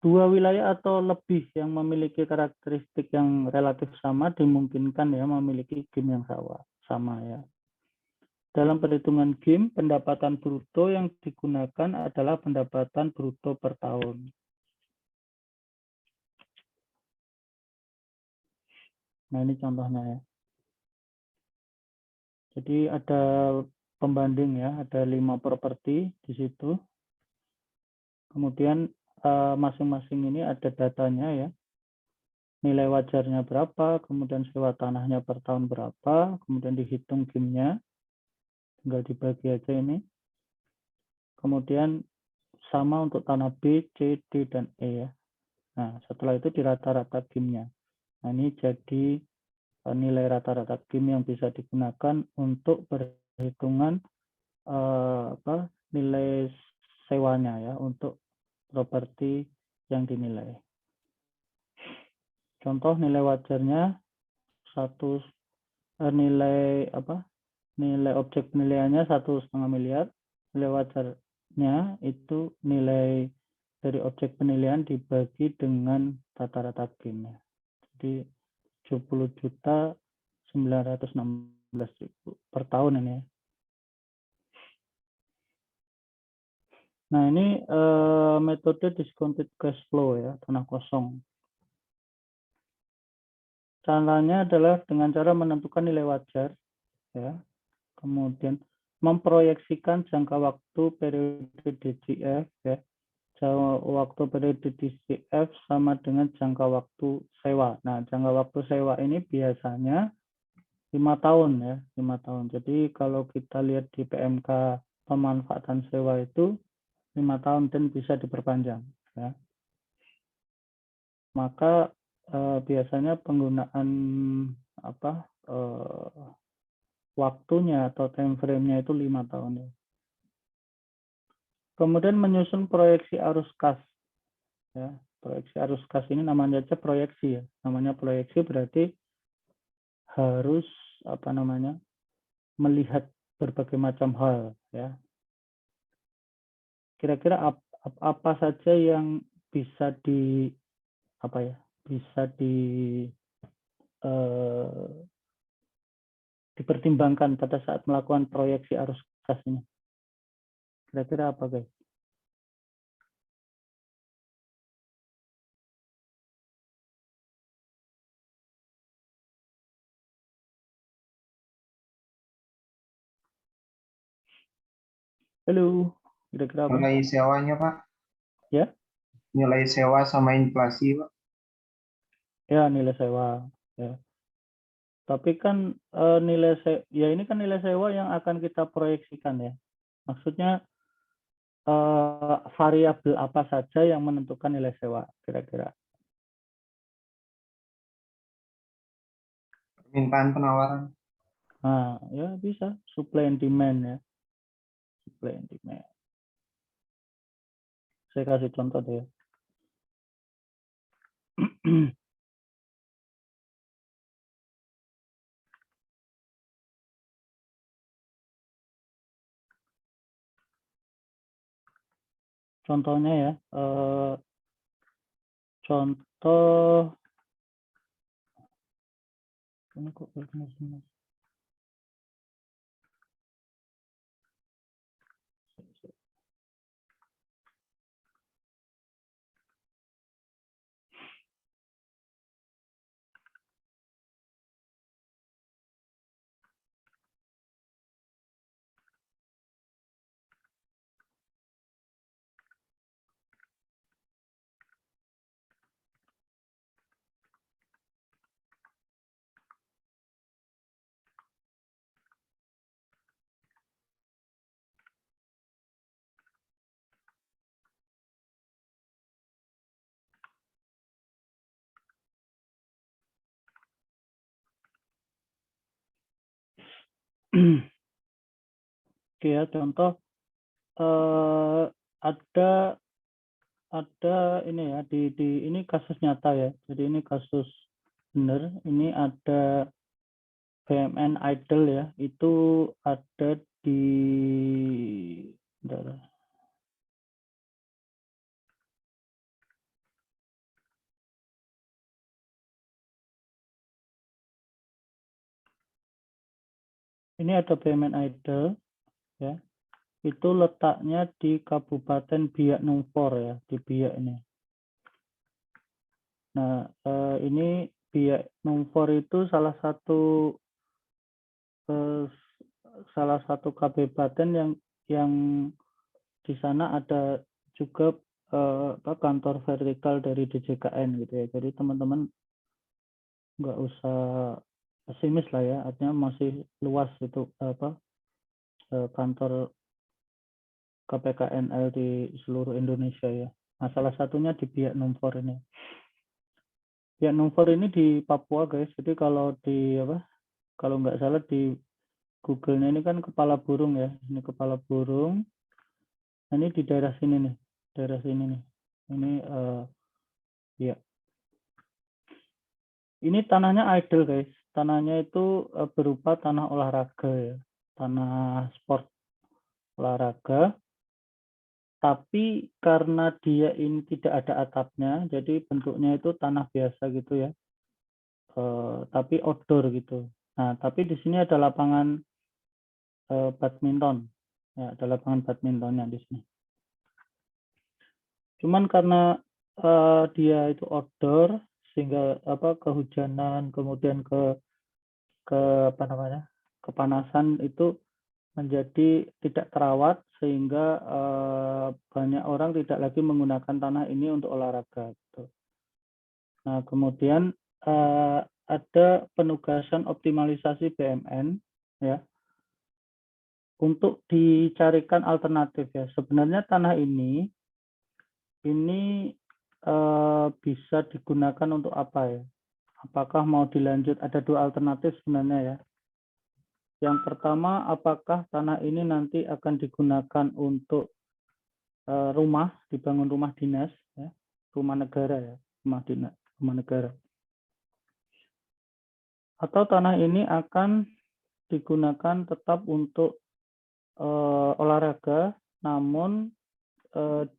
S1: Dua wilayah atau lebih yang memiliki karakteristik yang relatif sama dimungkinkan ya memiliki GIM yang sama ya. Dalam perhitungan GIM, pendapatan bruto yang digunakan adalah pendapatan bruto per tahun. Nah, ini contohnya ya. Jadi ada pembanding ya, ada 5 properti di situ. Kemudian masing-masing ini ada datanya ya. Nilai wajarnya berapa, kemudian sewa tanahnya per tahun berapa, kemudian dihitung GIM-nya. Tinggal dibagi aja ini. Kemudian sama untuk tanah B, C, D, dan E ya. Nah, setelah itu dirata-rata GIM-nya. Nah, ini jadi nilai rata-rata GIM yang bisa digunakan untuk perhitungan nilai sewanya ya untuk properti yang dinilai. Contoh nilai wajarnya nilai objek penilaiannya 1,5 miliar. Nilai wajarnya itu nilai dari objek penilaian dibagi dengan rata-rata GIM. Jadi 70.916.000 per tahun ini. Nah, ini metode discounted cash flow ya, tanah kosong. Caranya adalah dengan cara menentukan nilai wajar ya. Kemudian memproyeksikan jangka waktu periode DCF ya. Jangka waktu periode DCF sama dengan jangka waktu sewa. Nah, jangka waktu sewa ini biasanya 5 tahun ya, 5 tahun. Jadi kalau kita lihat di PMK pemanfaatan sewa itu 5 tahun dan bisa diperpanjang ya. Maka biasanya penggunaan waktunya atau time frame-nya itu 5 tahun ya. Kemudian menyusun proyeksi arus kas ya. Proyeksi arus kas ini namanya aja proyeksi ya. Namanya proyeksi berarti harus melihat berbagai macam hal ya. Kira-kira apa saja yang bisa dipertimbangkan pada saat melakukan proyeksi arus kas ini. Kira-kira apa guys? Halo, kira-kira apa?
S2: Nilai sewanya, Pak.
S1: Ya?
S2: Nilai sewa sama inflasi, Pak.
S1: Ya, nilai sewa. Ya. Tapi kan ini kan nilai sewa yang akan kita proyeksikan ya. Maksudnya variabel apa saja yang menentukan nilai sewa kira-kira?
S2: Permintaan penawaran.
S1: Nah, ya bisa supply and demand ya. Supply and demand. Saya kasih contoh deh. Contohnya ya, contoh ini kok Oke ya, contoh ada ini ya di ini kasus nyata ya. Jadi ini kasus benar. Ini ada BUMN idle ya. Itu ada di Ini ada BUMN Idle, ya. Itu letaknya di Kabupaten Biak Numfor ya, di Biak ini. Nah, ini Biak Numfor itu salah satu kabupaten yang di sana ada juga kantor vertikal dari DJKN gitu ya. Jadi teman-teman nggak usah pesimis lah ya, artinya masih luas itu kantor KPKNL di seluruh Indonesia ya. Nah, salah satunya di Biak Numfor ini. Biak Numfor ini di Papua guys. Jadi kalau kalau nggak salah di Google-nya ini kan kepala burung ya. Ini kepala burung. Nah, ini di daerah sini nih. Daerah sini nih. Ini ya. Ini tanahnya idle guys. Tanahnya itu berupa tanah olahraga ya. Tanah sport olahraga. Tapi karena dia ini tidak ada atapnya, jadi bentuknya itu tanah biasa gitu ya. Tapi outdoor gitu. Nah, tapi di sini ada lapangan badminton. Ya, ada lapangan badmintonnya di sini. Cuman karena dia itu outdoor sehingga kehujanan kemudian kepanasan itu menjadi tidak terawat sehingga banyak orang tidak lagi menggunakan tanah ini untuk olahraga. Gitu. Nah, kemudian ada penugasan optimalisasi BUMN ya untuk dicarikan alternatif ya. Sebenarnya tanah ini bisa digunakan untuk apa ya? Apakah mau dilanjut? Ada dua alternatif sebenarnya ya. Yang pertama, apakah tanah ini nanti akan digunakan untuk rumah, dibangun rumah dinas, ya, rumah negara ya, rumah negara. Atau tanah ini akan digunakan tetap untuk olahraga, namun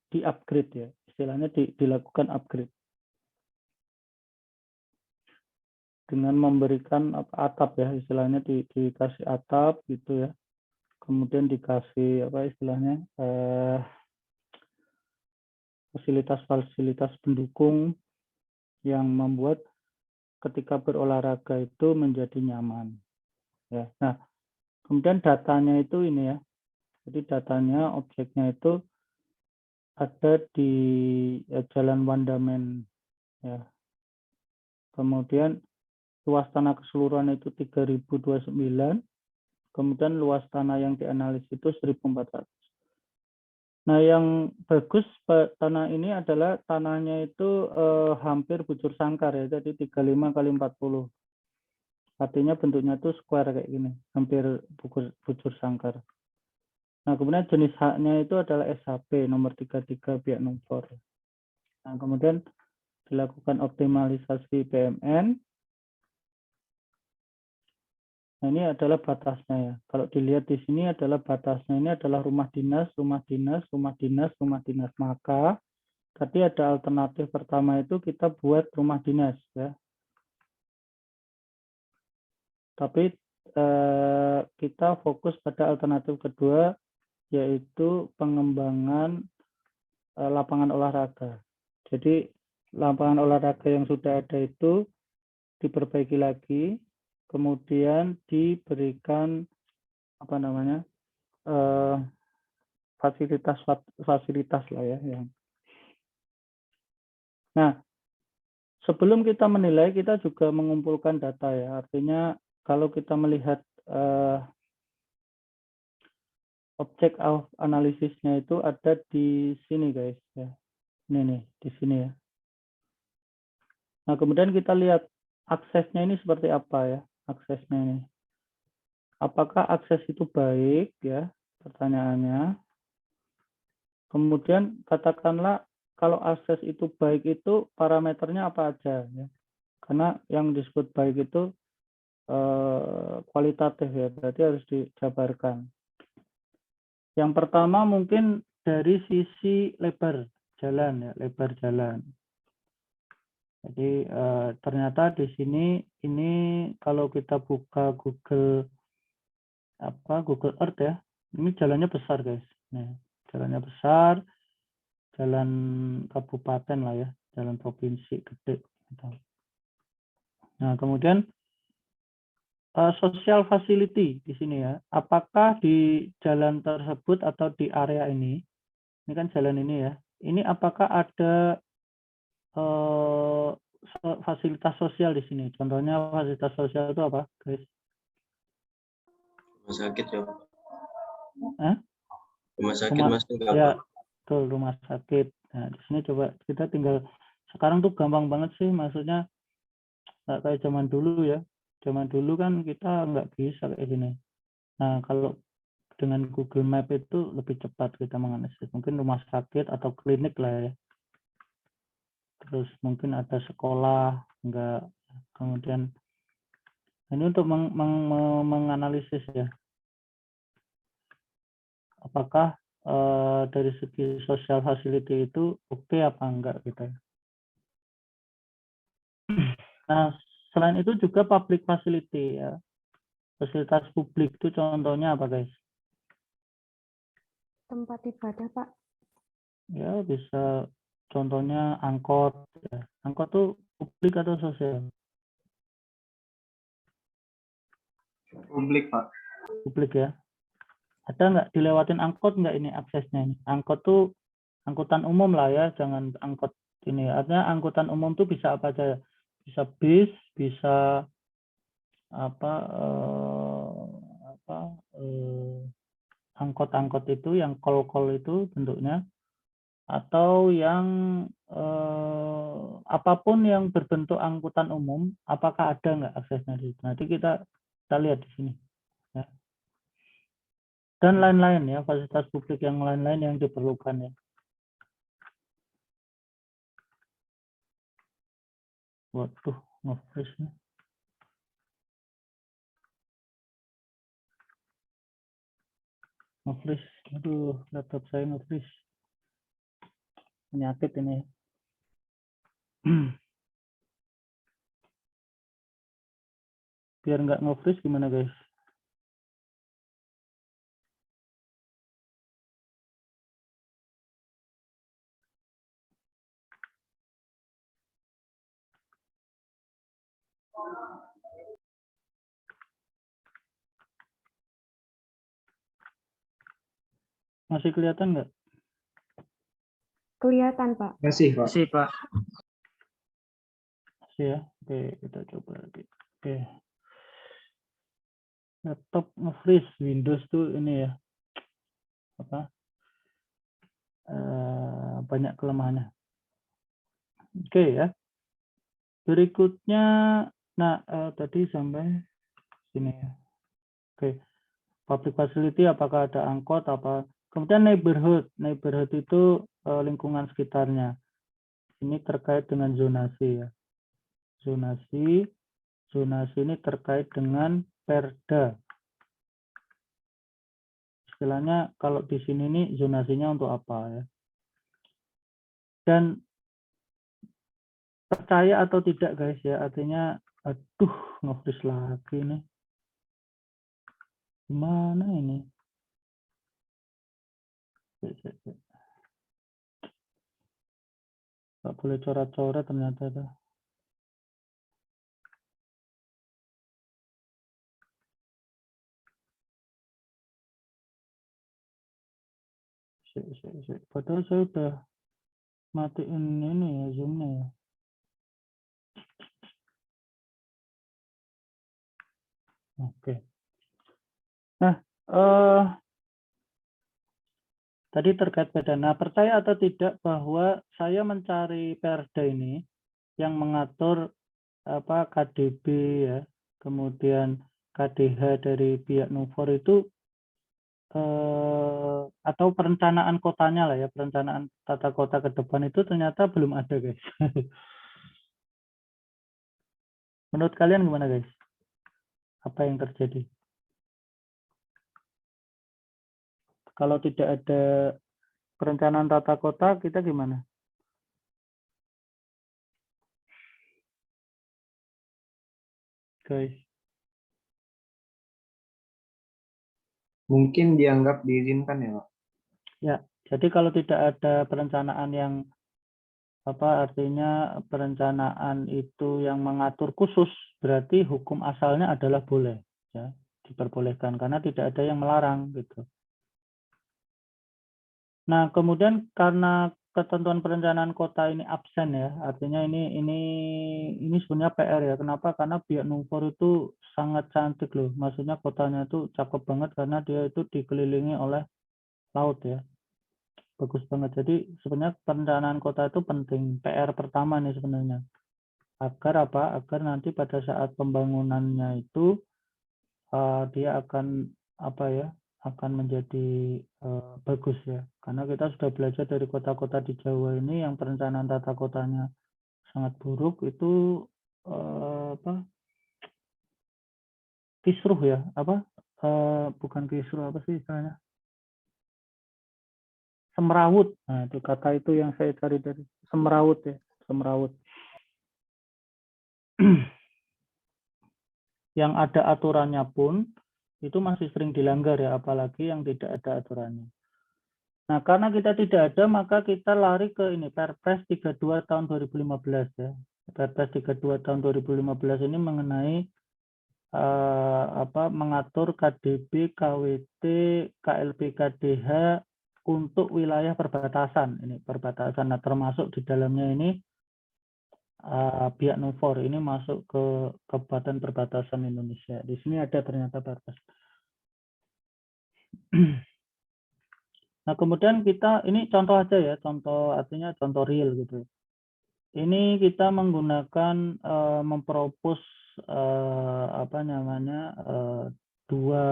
S1: di-upgrade ya, istilahnya dilakukan upgrade. Dengan memberikan atap ya, istilahnya dikasih atap gitu ya. Kemudian dikasih istilahnya fasilitas-fasilitas pendukung yang membuat ketika berolahraga itu menjadi nyaman. Ya. Nah, kemudian datanya itu ini ya. Jadi datanya, objeknya itu ada di Jalan Wandamen ya. Kemudian luas tanah keseluruhan itu 3029. Kemudian luas tanah yang dianalisis itu 1400. Nah, yang bagus tanah ini adalah tanahnya itu hampir bujur sangkar ya, jadi 35 kali 40. Artinya bentuknya itu square kayak gini, hampir bujur sangkar. Nah, kemudian jenis haknya itu adalah SHP nomor 33 Biak Numfor. Nah, kemudian dilakukan optimalisasi BUMN. Nah, ini adalah batasnya ya. Kalau dilihat di sini adalah batasnya, ini adalah rumah dinas, rumah dinas, rumah dinas, rumah dinas. Maka tadi ada alternatif pertama itu kita buat rumah dinas ya. Tapi kita fokus pada alternatif kedua yaitu pengembangan lapangan olahraga. Jadi lapangan olahraga yang sudah ada itu diperbaiki lagi, kemudian diberikan fasilitas lah ya. Nah, sebelum kita menilai, kita juga mengumpulkan data ya. Artinya kalau kita melihat objek of analisisnya itu ada di sini guys ya. Ini nih di sini ya. Nah, kemudian kita lihat aksesnya ini seperti apa ya, aksesnya ini. Apakah akses itu baik ya, pertanyaannya. Kemudian katakanlah kalau akses itu baik itu parameternya apa aja ya. Karena yang disebut baik itu kualitatif ya, berarti harus dijabarkan. Yang pertama mungkin dari sisi lebar jalan ya, lebar jalan. Jadi ternyata di sini ini kalau kita buka Google Google Earth ya. Ini jalannya besar guys. Nah, jalannya besar, jalan kabupaten lah ya, jalan provinsi gede. Gitu. Nah, kemudian social facility di sini ya. Apakah di jalan tersebut atau di area ini kan jalan ini ya. Ini apakah ada fasilitas sosial di sini? Contohnya fasilitas sosial itu apa, guys?
S10: Rumah sakit ya.
S1: Hah?
S10: Rumah sakit masuk
S1: ya, betul, rumah sakit. Nah, di sini coba kita tinggal sekarang tuh gampang banget sih, maksudnya nggak kayak zaman dulu ya. Zaman dulu kan kita nggak bisa kayak gini. Nah, kalau dengan Google Map itu lebih cepat kita menganalisis. Mungkin rumah sakit atau klinik lah ya. Terus mungkin ada sekolah, enggak. Kemudian ini untuk menganalisis ya. Apakah dari segi social facility itu oke apa enggak gitu ya. Nah, selain itu juga public facility ya. Fasilitas publik itu contohnya apa guys?
S6: Tempat ibadah, Pak.
S1: Ya, bisa contohnya angkot ya. Angkot tuh publik atau sosial?
S2: Publik, Pak.
S1: Publik ya. Ada nggak dilewatin angkot nggak ini aksesnya ini? Angkot tuh angkutan umum lah ya, jangan angkot ini. Artinya angkutan umum tuh bisa apa aja? Bisa bis, bisa angkot-angkot itu yang kol-kol itu bentuknya, atau yang apapun yang berbentuk angkutan umum, apakah ada nggak aksesnya di situ? Nanti kita lihat di sini. Ya. Dan lain-lain ya, fasilitas publik yang lain-lain yang diperlukan ya. Waduh, nge-freeze nih. Nge-freeze. Aduh, laptop saya nge-freeze. Penyakit ini. Biar nggak nge-freeze gimana guys? Masih kelihatan nggak?
S6: Kelihatan, Pak.
S2: Masih, Pak.
S7: Masih, Pak.
S1: Masih ya. Oke, kita coba lagi. Oke. Laptop nge-freeze, Windows tuh ini ya. Apa? Banyak kelemahannya. Oke ya. Berikutnya, nah tadi sampai sini ya. Oke. Public facility apakah ada angkot apa? Kemudian neighborhood. Neighborhood itu lingkungan sekitarnya. Ini terkait dengan zonasi ya. Zonasi ini terkait dengan perda. Istilahnya kalau di sini nih zonasinya untuk apa ya? Dan percaya atau tidak guys ya, artinya aduh nge-freeze lagi nih. Gimana ini? Nggak boleh coret-coret ternyata tuh. Padahal saya udah matiin ini ya zoom-nya ya. Oke. Nah, tadi terkait perda. Nah, percaya atau tidak bahwa saya mencari perda ini yang mengatur apa KDB ya, kemudian KDH dari pihak Nufor itu atau perencanaan kotanya lah ya, perencanaan tata kota ke depan itu ternyata belum ada guys. Menurut kalian gimana guys? Apa yang terjadi? Kalau tidak ada perencanaan tata kota, kita gimana? Guys.
S7: Mungkin dianggap diizinkan ya, Pak?
S1: Ya, jadi kalau tidak ada perencanaan yang artinya perencanaan itu yang mengatur khusus, berarti hukum asalnya adalah boleh, ya, diperbolehkan karena tidak ada yang melarang gitu. Nah, kemudian karena ketentuan perencanaan kota ini absen ya, artinya ini sebenarnya PR ya. Kenapa? Karena Biak Numfor itu sangat cantik loh. Maksudnya kotanya itu cakep banget karena dia itu dikelilingi oleh laut ya. Bagus banget. Jadi sebenarnya perencanaan kota itu penting. PR pertama nih sebenarnya. Agar apa? Agar nanti pada saat pembangunannya itu dia akan akan menjadi bagus ya. Karena kita sudah belajar dari kota-kota di Jawa ini yang perencanaan tata kotanya sangat buruk itu kisruh ya, bukan kisruh, apa sih istilahnya? Semrawut. Nah, itu kata itu yang saya cari dari semrawut ya, semrawut. Yang ada aturannya pun itu masih sering dilanggar ya, apalagi yang tidak ada aturannya. Nah, karena kita tidak ada, maka kita lari ke ini Perpres 32 tahun 2015 ya. Perpres 32 tahun 2015 ini mengenai mengatur KDB, KWT, KLP, KDH untuk wilayah perbatasan. Ini perbatasan, nah termasuk di dalamnya ini Biak Numfor ini masuk ke kabupaten perbatasan Indonesia. Di sini ada ternyata Perpres. Nah, kemudian kita ini contoh aja ya, contoh artinya contoh real gitu. Ini kita menggunakan mempropos dua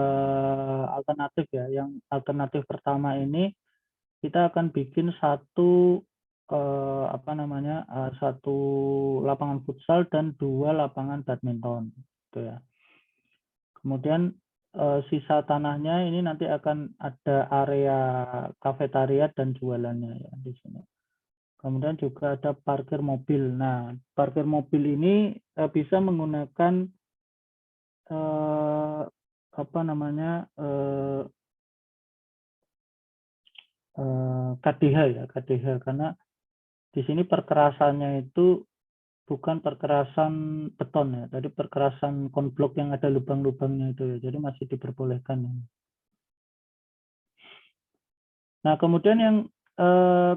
S1: alternatif ya. Yang alternatif pertama ini kita akan bikin satu satu lapangan futsal dan 2 lapangan badminton gitu ya. Kemudian sisa tanahnya ini nanti akan ada area kafetaria dan jualannya ya di sini. Kemudian juga ada parkir mobil. Nah, parkir mobil ini bisa menggunakan KDH ya, KDH, karena di sini perkerasannya itu bukan perkerasan beton ya, tadi perkerasan konblok yang ada lubang-lubangnya itu ya, jadi masih diperbolehkan. Nah, kemudian yang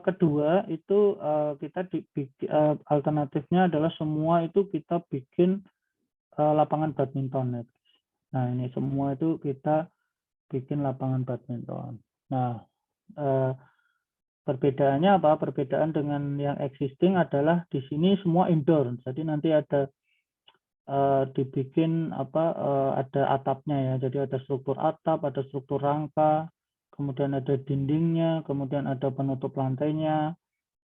S1: kedua itu kita alternatifnya adalah semua itu kita bikin lapangan badminton ya. Nah, ini semua itu kita bikin lapangan badminton. Nah, perbedaannya apa? Perbedaan dengan yang existing adalah di sini semua indoor. Jadi nanti ada dibikin ada atapnya ya. Jadi ada struktur atap, ada struktur rangka, kemudian ada dindingnya, kemudian ada penutup lantainya,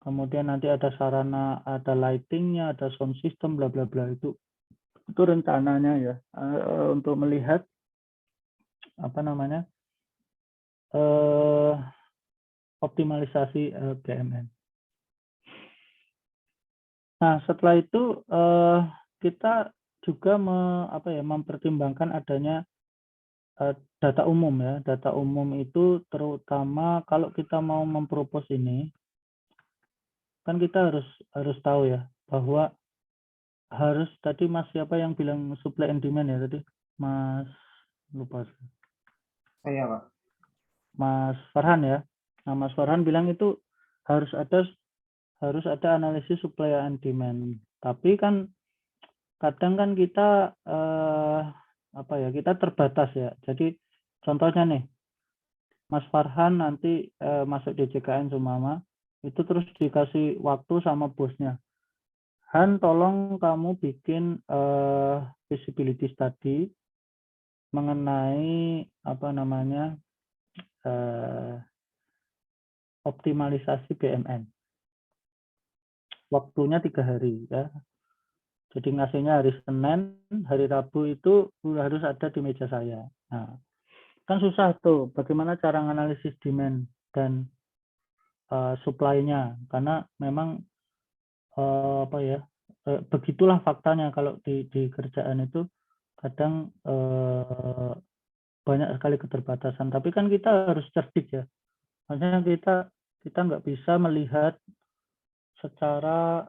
S1: kemudian nanti ada sarana, ada lightingnya, ada sound system, bla bla bla. Itu rencananya ya, untuk melihat optimalisasi BMN. Nah, setelah itu kita juga mempertimbangkan adanya data umum ya. Data umum itu terutama kalau kita mau mempropos ini, kan kita harus tahu ya bahwa harus tadi Mas siapa yang bilang supply and demand ya tadi? Mas lupa.
S7: Saya, Pak.
S1: Mas Farhan ya. Nah, Mas Farhan bilang itu harus ada analisis supply and demand. Tapi kan kadang kan kita kita terbatas ya. Jadi contohnya nih, Mas Farhan nanti masuk DJKN Sumama, itu terus dikasih waktu sama bosnya. Han, tolong kamu bikin feasibility study mengenai optimalisasi BMN. Waktunya 3 hari ya. Jadi ngasihnya hari Senin, hari Rabu itu harus ada di meja saya. Nah, kan susah tuh bagaimana cara menganalisis demand dan supply-nya, karena memang begitulah faktanya kalau di kerjaan itu kadang banyak sekali keterbatasan. Tapi kan kita harus cerdik ya. Maksudnya kita nggak bisa melihat secara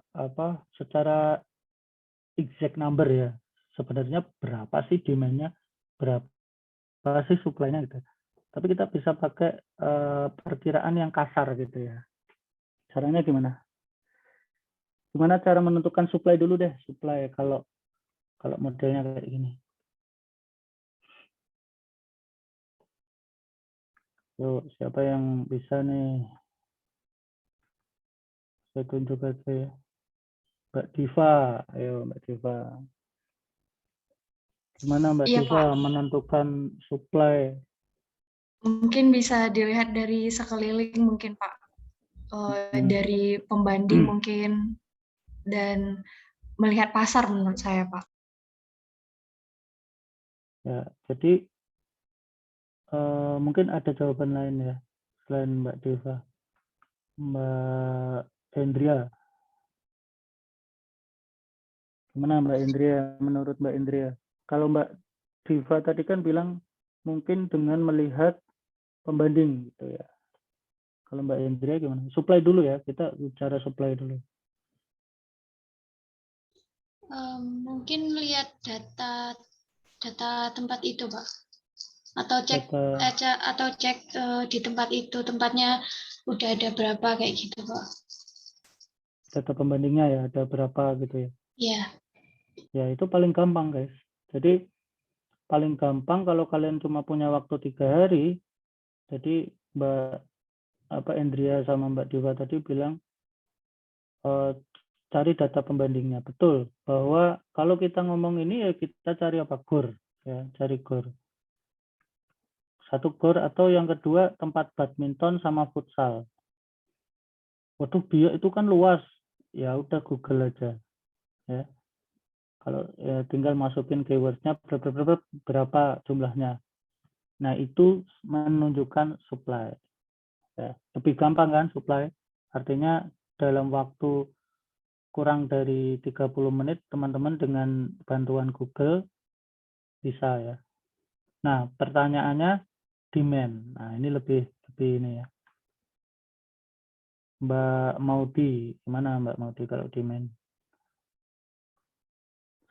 S1: exact number ya. Sebenarnya berapa sih demand-nya, berapa sih supply-nya gitu. Tapi kita bisa pakai perkiraan yang kasar gitu ya. Caranya gimana? Gimana cara menentukan supply dulu deh, supply kalau modelnya kayak gini. Yuk, siapa yang bisa nih? Saya tunjuk aja ya. Mbak Diva, ayo Mbak Diva. Gimana Mbak
S11: Iya,
S1: Diva
S11: Pak.
S1: menentukan supply?
S11: Mungkin bisa dilihat dari sekeliling mungkin, Pak. Dari pembanding mungkin, dan melihat pasar menurut saya, Pak.
S1: Ya, jadi mungkin ada jawaban lain ya selain Mbak Diva. Mbak Indria. Gimana Mbak Indria, menurut Mbak Indria? Kalau Mbak Diva tadi kan bilang mungkin dengan melihat pembanding gitu ya. Kalau Mbak Indria gimana? Supply dulu ya, kita bicara supply dulu.
S12: Mungkin lihat data tempat itu, Pak. Atau cek di tempat itu, tempatnya udah ada berapa kayak gitu, Pak.
S1: Data pembandingnya ya, ada berapa gitu ya.
S12: Iya.
S1: Ya, itu paling gampang, guys. Jadi paling gampang kalau kalian cuma punya waktu 3 hari, jadi Mbak Indria sama Mbak Diva tadi bilang cari data pembandingnya. Betul, bahwa kalau kita ngomong ini ya kita cari apa? GOR. Ya, cari GOR. Satu GOR atau yang kedua tempat badminton sama futsal. Waduh, Biak itu kan luas. Ya udah Google aja. Ya. Kalau ya tinggal masukin keywordnya berapa jumlahnya. Nah, itu menunjukkan supply. Ya, lebih gampang kan supply? Artinya dalam waktu kurang dari 30 menit teman-teman dengan bantuan Google bisa ya. Nah, pertanyaannya demand. Nah, ini lebih ini ya. Mbak Maudi, gimana Mbak Maudi kalau demand?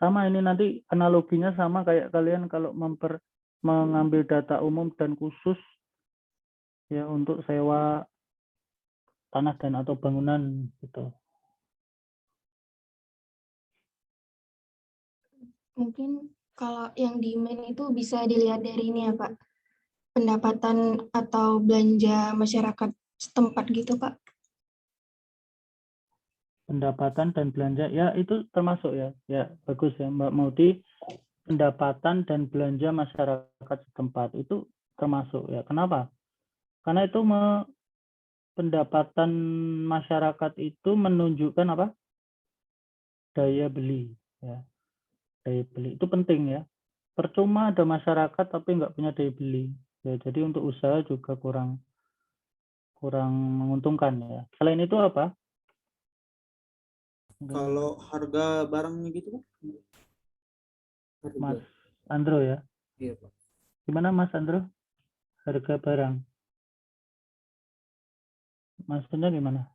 S1: Sama ini nanti analoginya sama kayak kalian kalau mengambil data umum dan khusus ya untuk sewa tanah dan atau bangunan gitu.
S8: Mungkin kalau yang demand itu bisa dilihat dari ini ya Pak, pendapatan atau belanja masyarakat setempat gitu Pak.
S1: Pendapatan dan belanja ya itu termasuk ya. Ya bagus ya Mbak Maudi, pendapatan dan belanja masyarakat setempat itu termasuk ya. Kenapa? Karena itu pendapatan masyarakat itu menunjukkan apa? Daya beli ya. Daya beli itu penting ya. Percuma ada masyarakat tapi nggak punya daya beli. Ya, jadi untuk usaha juga kurang menguntungkan ya. Selain itu apa?
S13: Kalau harga barangnya gitu Pak?
S1: Mas Andro ya?
S13: Iya Pak.
S1: Gimana Mas Andro? Harga barang? Maksudnya gimana?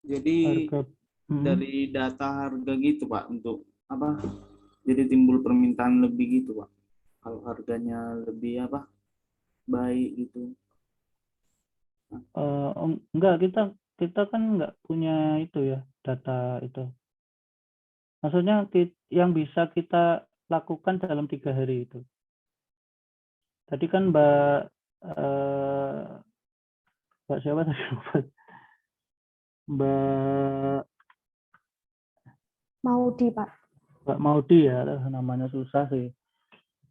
S13: Jadi dari data harga gitu Pak untuk apa? Jadi timbul permintaan lebih gitu Pak. Kalau harganya lebih apa? Baik gitu.
S1: Enggak, kita kan enggak punya itu ya, data itu. Maksudnya yang bisa kita lakukan dalam 3 hari itu. Tadi kan Mbak siapa tadi? Mbak
S8: Maudi Pak.
S1: Mbak Maudi ya, namanya susah sih.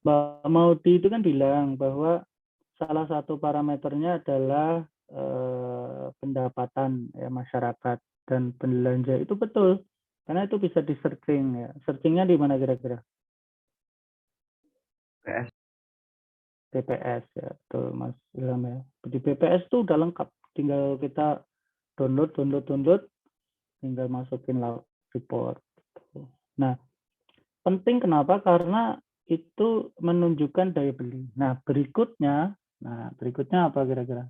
S1: Mbak Maudi itu kan bilang bahwa salah satu parameternya adalah pendapatan ya, masyarakat dan belanja itu betul karena itu bisa di searching ya. Searchingnya di mana kira-kira? BPS ya, betul Mas Ilham ya. Di BPS itu udah lengkap, tinggal kita download, tinggal masukin report. Nah, Penting kenapa? Karena itu menunjukkan daya beli. Nah, berikutnya apa kira-kira?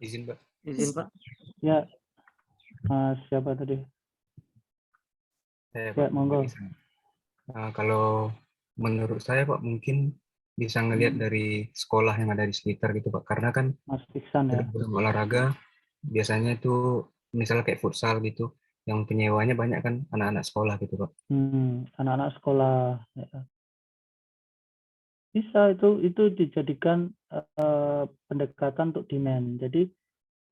S10: Izin, Pak.
S13: Izin, Pak.
S1: Ya, siapa tadi?
S10: Saya,
S1: Ya,
S10: Pak.
S1: monggo.
S10: Kalau menurut saya, Pak, mungkin bisa ngelihat dari sekolah yang ada di sekitar gitu, Pak. Karena kan
S1: Mas Iksan ya.
S10: dalam olahraga biasanya itu misalnya kayak futsal gitu, yang penyewanya banyak kan anak-anak sekolah gitu, Pak.
S1: Anak-anak sekolah. Ya. Bisa itu dijadikan pendekatan untuk demand. Jadi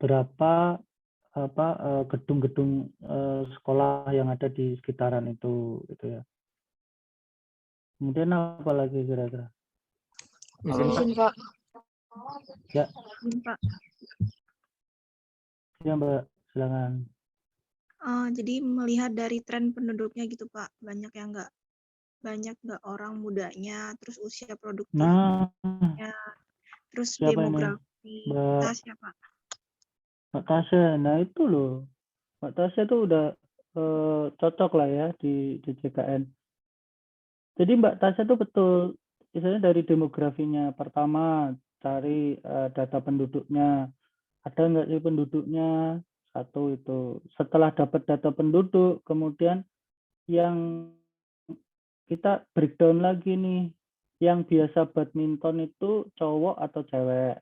S1: berapa gedung-gedung sekolah yang ada di sekitaran itu gitu ya. Kemudian apa lagi kira-kira?
S11: Izin, Pak.
S1: Ya.
S11: Izin, Pak.
S1: Ya, Mbak, silakan.
S14: Jadi melihat dari tren penduduknya gitu Pak, banyak nggak orang mudanya, terus usia produktifnya, terus
S1: siapa
S14: demografi
S1: ini? Mbak
S14: Tasya Pak.
S1: Mbak Tasya, nah itu loh, Mbak Tasya tuh udah cocok lah ya di JKN. Jadi Mbak Tasya tuh betul, misalnya dari demografinya, pertama cari data penduduknya, ada nggak sih penduduknya, satu itu. Setelah dapat data penduduk, kemudian yang kita breakdown lagi nih, yang biasa badminton itu cowok atau cewek,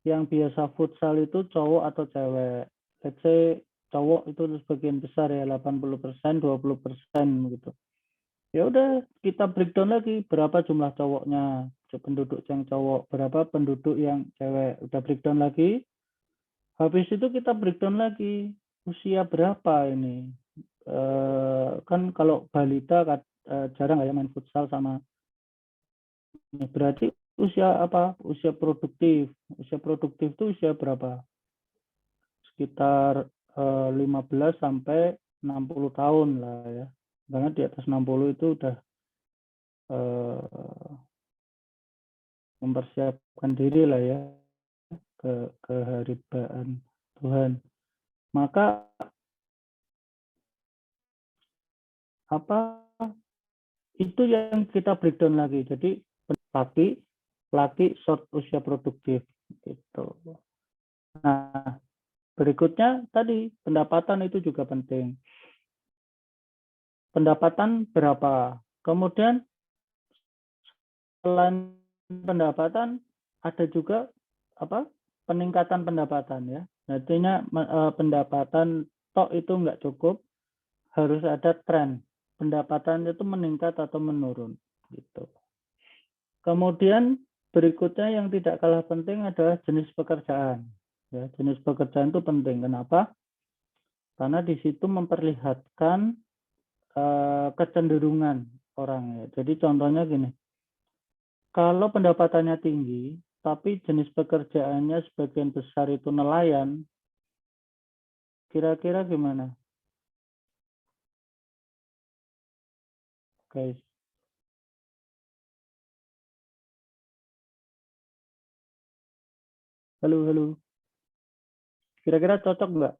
S1: yang biasa futsal itu cowok atau cewek. Let's say cowok itu sebagian besar ya, 80%, 20% gitu. Ya udah, kita breakdown lagi berapa jumlah cowoknya, penduduk yang cowok, berapa penduduk yang cewek. Udah breakdown lagi. Habis itu kita breakdown lagi usia berapa ini. Kan kalau balita jarang ya main futsal sama. Berarti usia apa? Usia produktif. Usia produktif itu usia berapa? Sekitar 15 sampai 60 tahun lah ya. Karena di atas 60 itu udah mempersiapkan diri lah ya ke keharibaan Tuhan. Maka itu yang kita breakdown lagi. Jadi laki short usia produktif gitu. Nah, berikutnya tadi pendapatan itu juga penting. Pendapatan berapa? Kemudian selain pendapatan ada juga peningkatan pendapatan ya. Artinya pendapatan tok itu nggak cukup, harus ada tren. Pendapatan itu meningkat atau menurun gitu. Kemudian berikutnya yang tidak kalah penting adalah jenis pekerjaan. Ya, jenis pekerjaan itu penting. Kenapa? Karena di situ memperlihatkan kecenderungan orang ya. Jadi contohnya gini, kalau pendapatannya tinggi, tapi jenis pekerjaannya sebagian besar itu nelayan, kira-kira gimana? Guys. Halo. Kira-kira cocok nggak?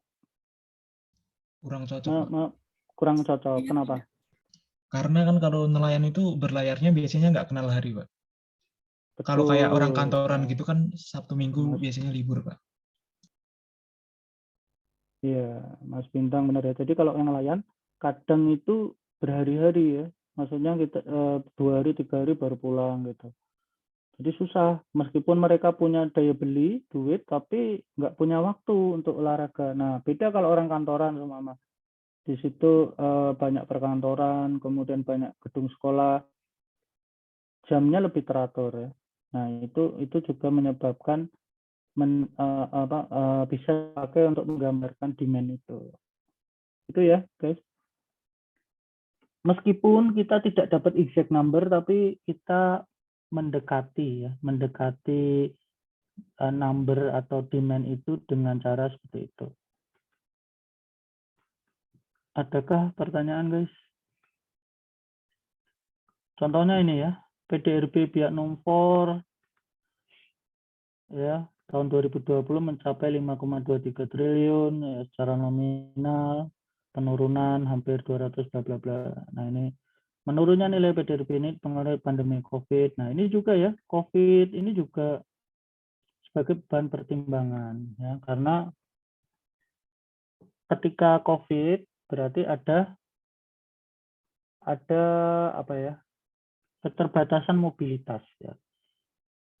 S15: Kurang cocok.
S1: Kurang cocok. Kenapa?
S15: Karena kan kalau nelayan itu berlayarnya biasanya nggak kenal hari, Pak. Kalau kayak orang kantoran gitu kan Sabtu Minggu biasanya libur, Pak.
S1: Iya, Mas Bintang benar ya. Jadi kalau yang nelayan kadang itu berhari-hari ya. Maksudnya kita 2 hari 3 hari baru pulang gitu. Jadi susah, meskipun mereka punya daya beli, duit, tapi nggak punya waktu untuk olahraga. Nah, beda kalau orang kantoran sama Mas. Di situ banyak perkantoran, kemudian banyak gedung sekolah, jamnya lebih teratur ya. Nah, itu juga menyebabkan bisa pakai untuk menggambarkan demand itu. Itu ya, guys. Meskipun kita tidak dapat exact number, tapi kita mendekati number atau demand itu dengan cara seperti itu. Adakah pertanyaan, guys? Contohnya ini ya, PDRB pihak nomor ya tahun 2020 mencapai 5,23 triliun ya, secara nominal, penurunan hampir 200 bla bla bla. Nah, ini Menurunnya nilai PDRB ini pengaruh pandemi COVID. Nah, ini juga ya, COVID ini juga sebagai bahan pertimbangan ya, karena ketika COVID berarti ada apa ya? Keterbatasan mobilitas ya.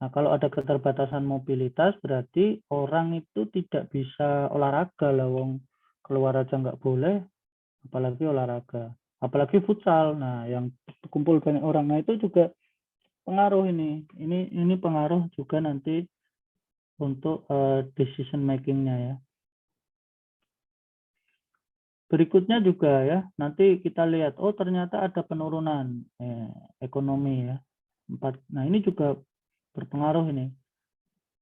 S1: Nah, kalau ada keterbatasan mobilitas berarti orang itu tidak bisa olahraga lah, wong keluar aja nggak boleh, apalagi olahraga, apalagi futsal. Nah, yang kumpul banyak orang, nah itu juga pengaruh ini pengaruh juga nanti untuk decision making-nya ya. Berikutnya juga ya, nanti kita lihat, oh ternyata ada penurunan ekonomi ya. Nah, ini juga berpengaruh ini.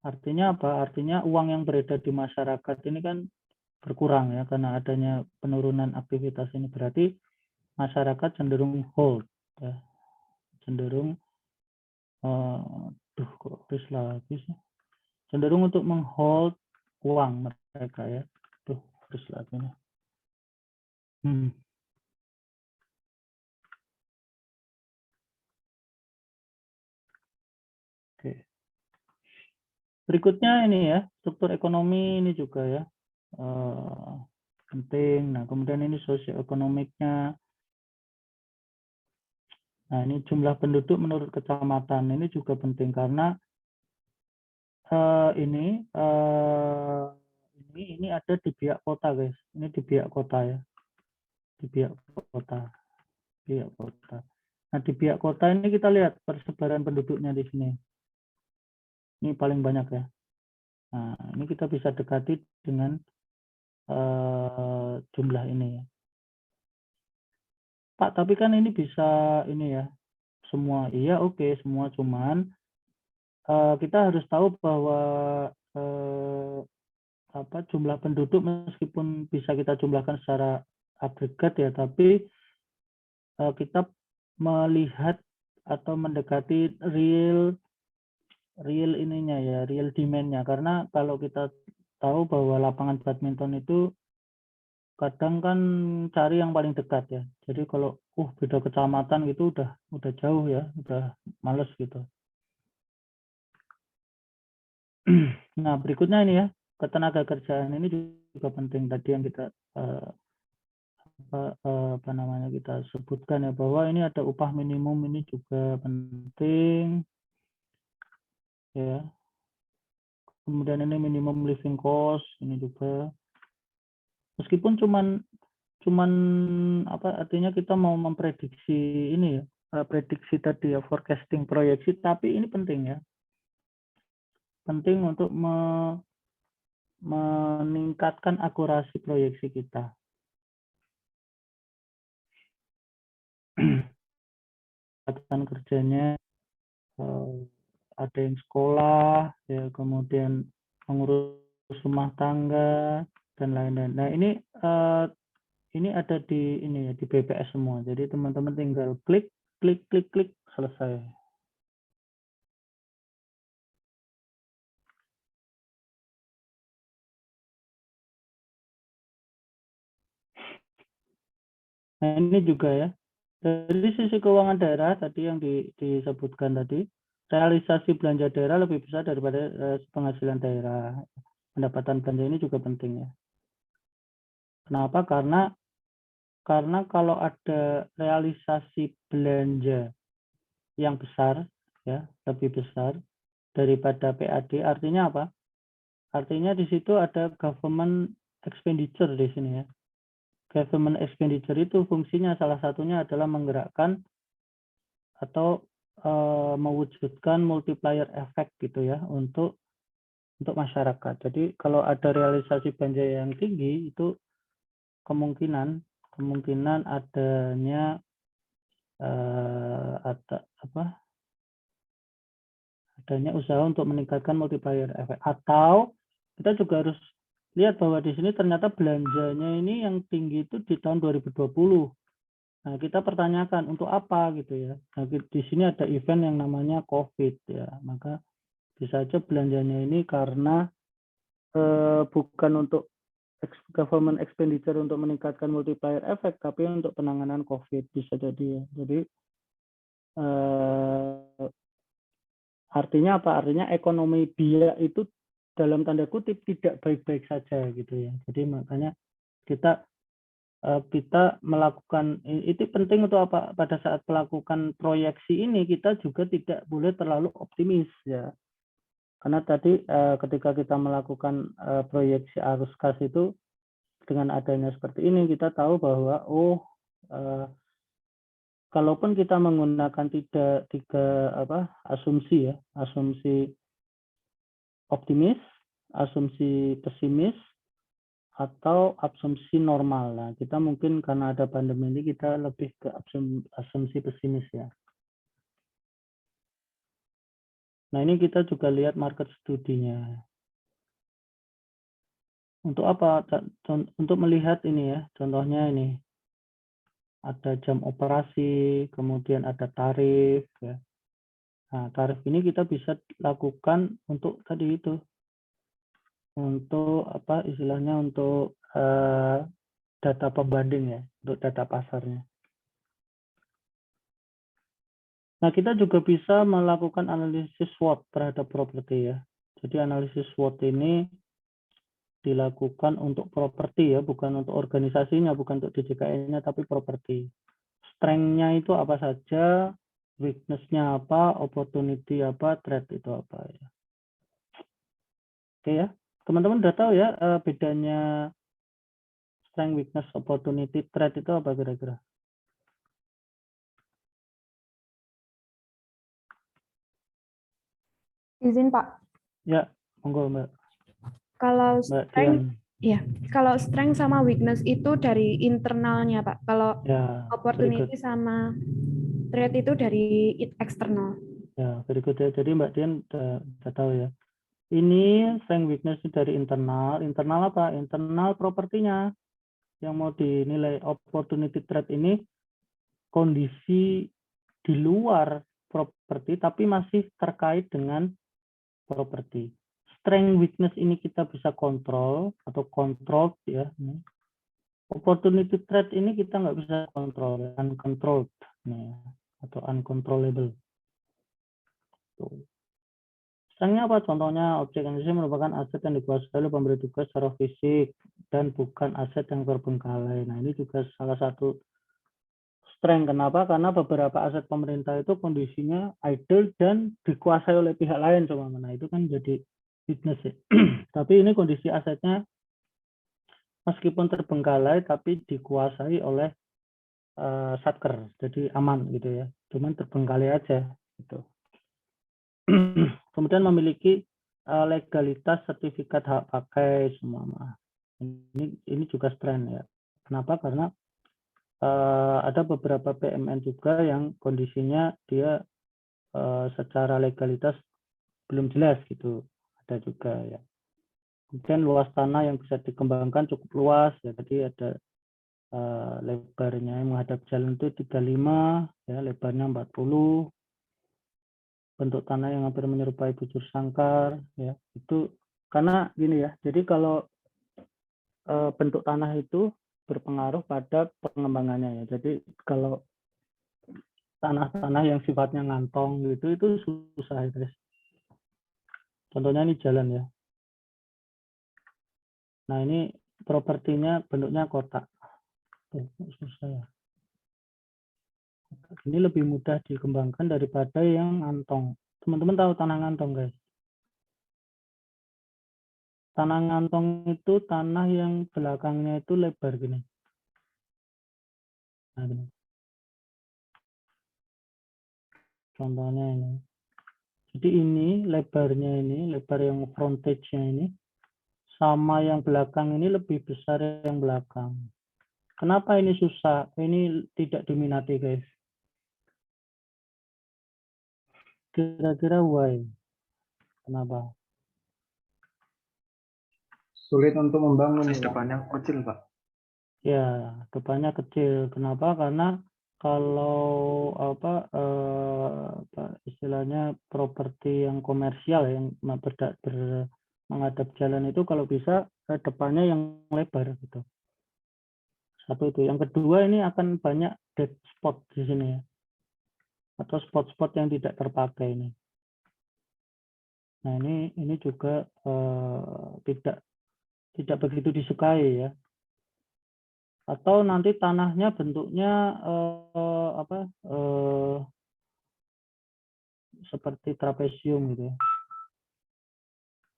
S1: Artinya apa? Artinya uang yang beredar di masyarakat ini kan berkurang ya, karena adanya penurunan aktivitas ini. Berarti masyarakat cenderung hold ya. Cenderung kok terus lagi sih. Cenderung untuk menghold uang mereka ya. Terus lagi nih. Oke. Berikutnya ini ya, struktur ekonomi ini juga ya penting. Nah, kemudian ini sosioekonomiknya. Nah, ini jumlah penduduk menurut kecamatan ini juga penting karena ini ada di pihak kota guys. Ini di pihak kota ya. Di pihak kota. Nah, di pihak kota ini kita lihat persebaran penduduknya di sini. Ini paling banyak ya. Nah, ini kita bisa dekati dengan jumlah ini ya. Pak, tapi kan ini bisa ini ya. Semua iya oke, semua cuman kita harus tahu bahwa jumlah penduduk meskipun bisa kita jumlahkan secara agregat ya, tapi kita melihat atau mendekati real ininya ya, real demand-nya. Karena kalau kita tahu bahwa lapangan badminton itu kadang kan cari yang paling dekat ya. Jadi kalau beda kecamatan gitu udah jauh ya, udah males gitu. Nah, berikutnya ini ya, ketenaga kerjaan ini juga penting tadi yang kita kita sebutkan ya, bahwa ini ada upah minimum, ini juga penting ya. Kemudian ini minimum living cost ini juga, meskipun cuman artinya kita mau memprediksi ini ya, prediksi tadi ya, forecasting, proyeksi, tapi ini penting ya, penting untuk meningkatkan akurasi proyeksi kita. Kesempatan kerjanya ada yang sekolah ya, kemudian mengurus rumah tangga dan lain-lain. Nah, ini ada di ini ya, di BPS semua. Jadi teman-teman tinggal klik selesai. Nah, ini juga ya, dari sisi keuangan daerah tadi yang disebutkan tadi, realisasi belanja daerah lebih besar daripada penghasilan daerah. Pendapatan belanja ini juga penting ya. Kenapa? Karena kalau ada realisasi belanja yang besar ya, lebih besar daripada PAD, artinya apa? Artinya di situ ada government expenditure di sini ya. Government expenditure itu fungsinya salah satunya adalah menggerakkan atau mewujudkan multiplier effect gitu ya untuk masyarakat. Jadi kalau ada realisasi belanja yang tinggi itu kemungkinan adanya adanya usaha untuk meningkatkan multiplier effect. Atau kita juga harus lihat bahwa di sini ternyata belanjanya ini yang tinggi itu di tahun 2020. Nah, kita pertanyakan untuk apa gitu ya. Nah, di sini ada event yang namanya COVID ya. Maka bisa aja belanjanya ini karena bukan untuk government expenditure untuk meningkatkan multiplier effect, tapi untuk penanganan COVID bisa jadi ya. Jadi artinya apa? Artinya ekonomi biak itu dalam tanda kutip tidak baik-baik saja gitu ya. Jadi makanya kita melakukan itu penting untuk apa? Pada saat melakukan proyeksi ini kita juga tidak boleh terlalu optimis ya. Karena tadi ketika kita melakukan proyeksi arus kas itu dengan adanya seperti ini kita tahu bahwa kalaupun kita menggunakan tiga asumsi ya, asumsi optimis, asumsi pesimis, atau asumsi normal. Nah, kita mungkin karena ada pandemi ini kita lebih ke asumsi pesimis ya. Nah, ini kita juga lihat market studinya. Untuk apa? Untuk melihat ini ya, contohnya ini. Ada jam operasi, kemudian ada tarif ya. Nah, tarif ini kita bisa lakukan untuk tadi itu. Untuk apa istilahnya untuk data pembanding ya, untuk data pasarnya. Nah, kita juga bisa melakukan analisis SWOT terhadap properti ya. Jadi analisis SWOT ini dilakukan untuk properti ya, bukan untuk organisasinya, bukan untuk DJKN-nya, tapi properti. Strength-nya itu apa saja, weakness-nya apa, opportunity apa, threat itu apa ya. Oke ya, teman-teman udah tahu ya bedanya strength, weakness, opportunity, threat itu apa kira-kira?
S16: Izin Pak.
S1: Ya, monggo Mbak.
S16: Kalau
S1: Mbak
S16: strength,
S1: Dian.
S16: ya, kalau strength sama weakness itu dari internalnya Pak. Kalau
S1: Ya,
S16: opportunity sama threat itu dari eksternal.
S1: Ya, berikutnya. Jadi Mbak Dian udah tahu ya. Ini strength weakness dari internal. Internal apa? Internal propertinya. Yang mau dinilai opportunity threat ini kondisi di luar properti tapi masih terkait dengan properti. Strength weakness ini kita bisa kontrol atau controlled ya. Opportunity threat ini kita nggak bisa kontrol, uncontrolled nih, atau uncontrollable. Strength-nya apa? Contohnya objek Indonesia merupakan aset yang dikuasai oleh pemberi tugas secara fisik dan bukan aset yang terbengkalai. Nah, ini juga salah satu strength. Kenapa? Karena beberapa aset pemerintah itu kondisinya idle dan dikuasai oleh pihak lain. Nah, itu kan jadi weakness ya. Tapi ini kondisi asetnya meskipun terbengkalai tapi dikuasai oleh satker, jadi aman gitu ya. Cuman terbengkalai aja gitu. Kemudian memiliki legalitas sertifikat hak pakai semua. Ini juga strength ya. Kenapa? Karena ada beberapa PMN juga yang kondisinya dia secara legalitas belum jelas gitu. Ada juga ya. Kemudian luas tanah yang bisa dikembangkan cukup luas ya. Tadi ada lebarnya yang menghadap jalan itu 35 ya, lebarnya 40. Bentuk tanah yang hampir menyerupai bujur sangkar ya. Itu karena gini ya. Jadi kalau bentuk tanah itu berpengaruh pada pengembangannya ya. Jadi kalau tanah-tanah yang sifatnya ngantong gitu itu susah ya guys. Contohnya ini jalan ya. Nah ini propertinya bentuknya kotak. Susah ya. Ini lebih mudah dikembangkan daripada yang ngantong. Teman-teman tahu tanah ngantong guys? Tanah ngantong itu tanah yang belakangnya itu lebar gini. Nah, gini. Contohnya ini. Jadi ini lebarnya ini, lebar yang frontage-nya ini, sama yang belakang ini lebih besar yang belakang. Kenapa ini susah? Ini tidak diminati guys. Kira-kira why? Kenapa?
S2: Sulit untuk membangun. Depannya kecil, Pak.
S1: Ya, depannya kecil. Kenapa? Karena kalau istilahnya properti yang komersial yang menghadap jalan itu kalau bisa depannya yang lebar gitu. Satu itu. Yang kedua ini akan banyak dead spot di sini ya. Atau spot-spot yang tidak terpakai ini. Nah, ini juga tidak begitu disukai ya. Atau nanti tanahnya bentuknya seperti trapesium gitu ya.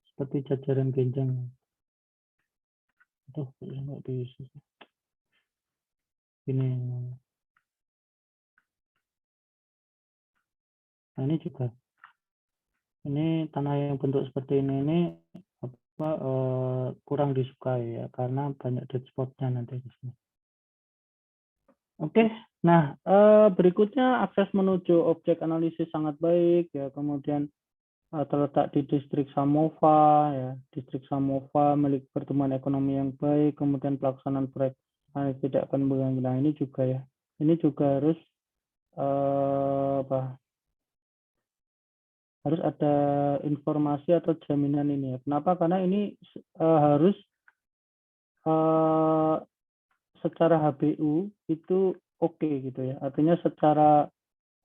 S1: Seperti jajaran genjang. Tuh, nggak bisa. Ini. Nah, ini juga. Ini tanah yang bentuk seperti ini kurang disukai ya karena banyak dead spotnya nanti di sini. Oke, nah berikutnya akses menuju objek analisis sangat baik ya, kemudian terletak di distrik Samova ya, distrik Samova milik pertumbuhan ekonomi yang baik, kemudian pelaksanaan proyek tidak akan mengganggu. Nah, ini juga ya, ini juga harus harus ada informasi atau jaminan ini ya. Kenapa? Karena ini harus secara HBU itu oke gitu ya. Artinya secara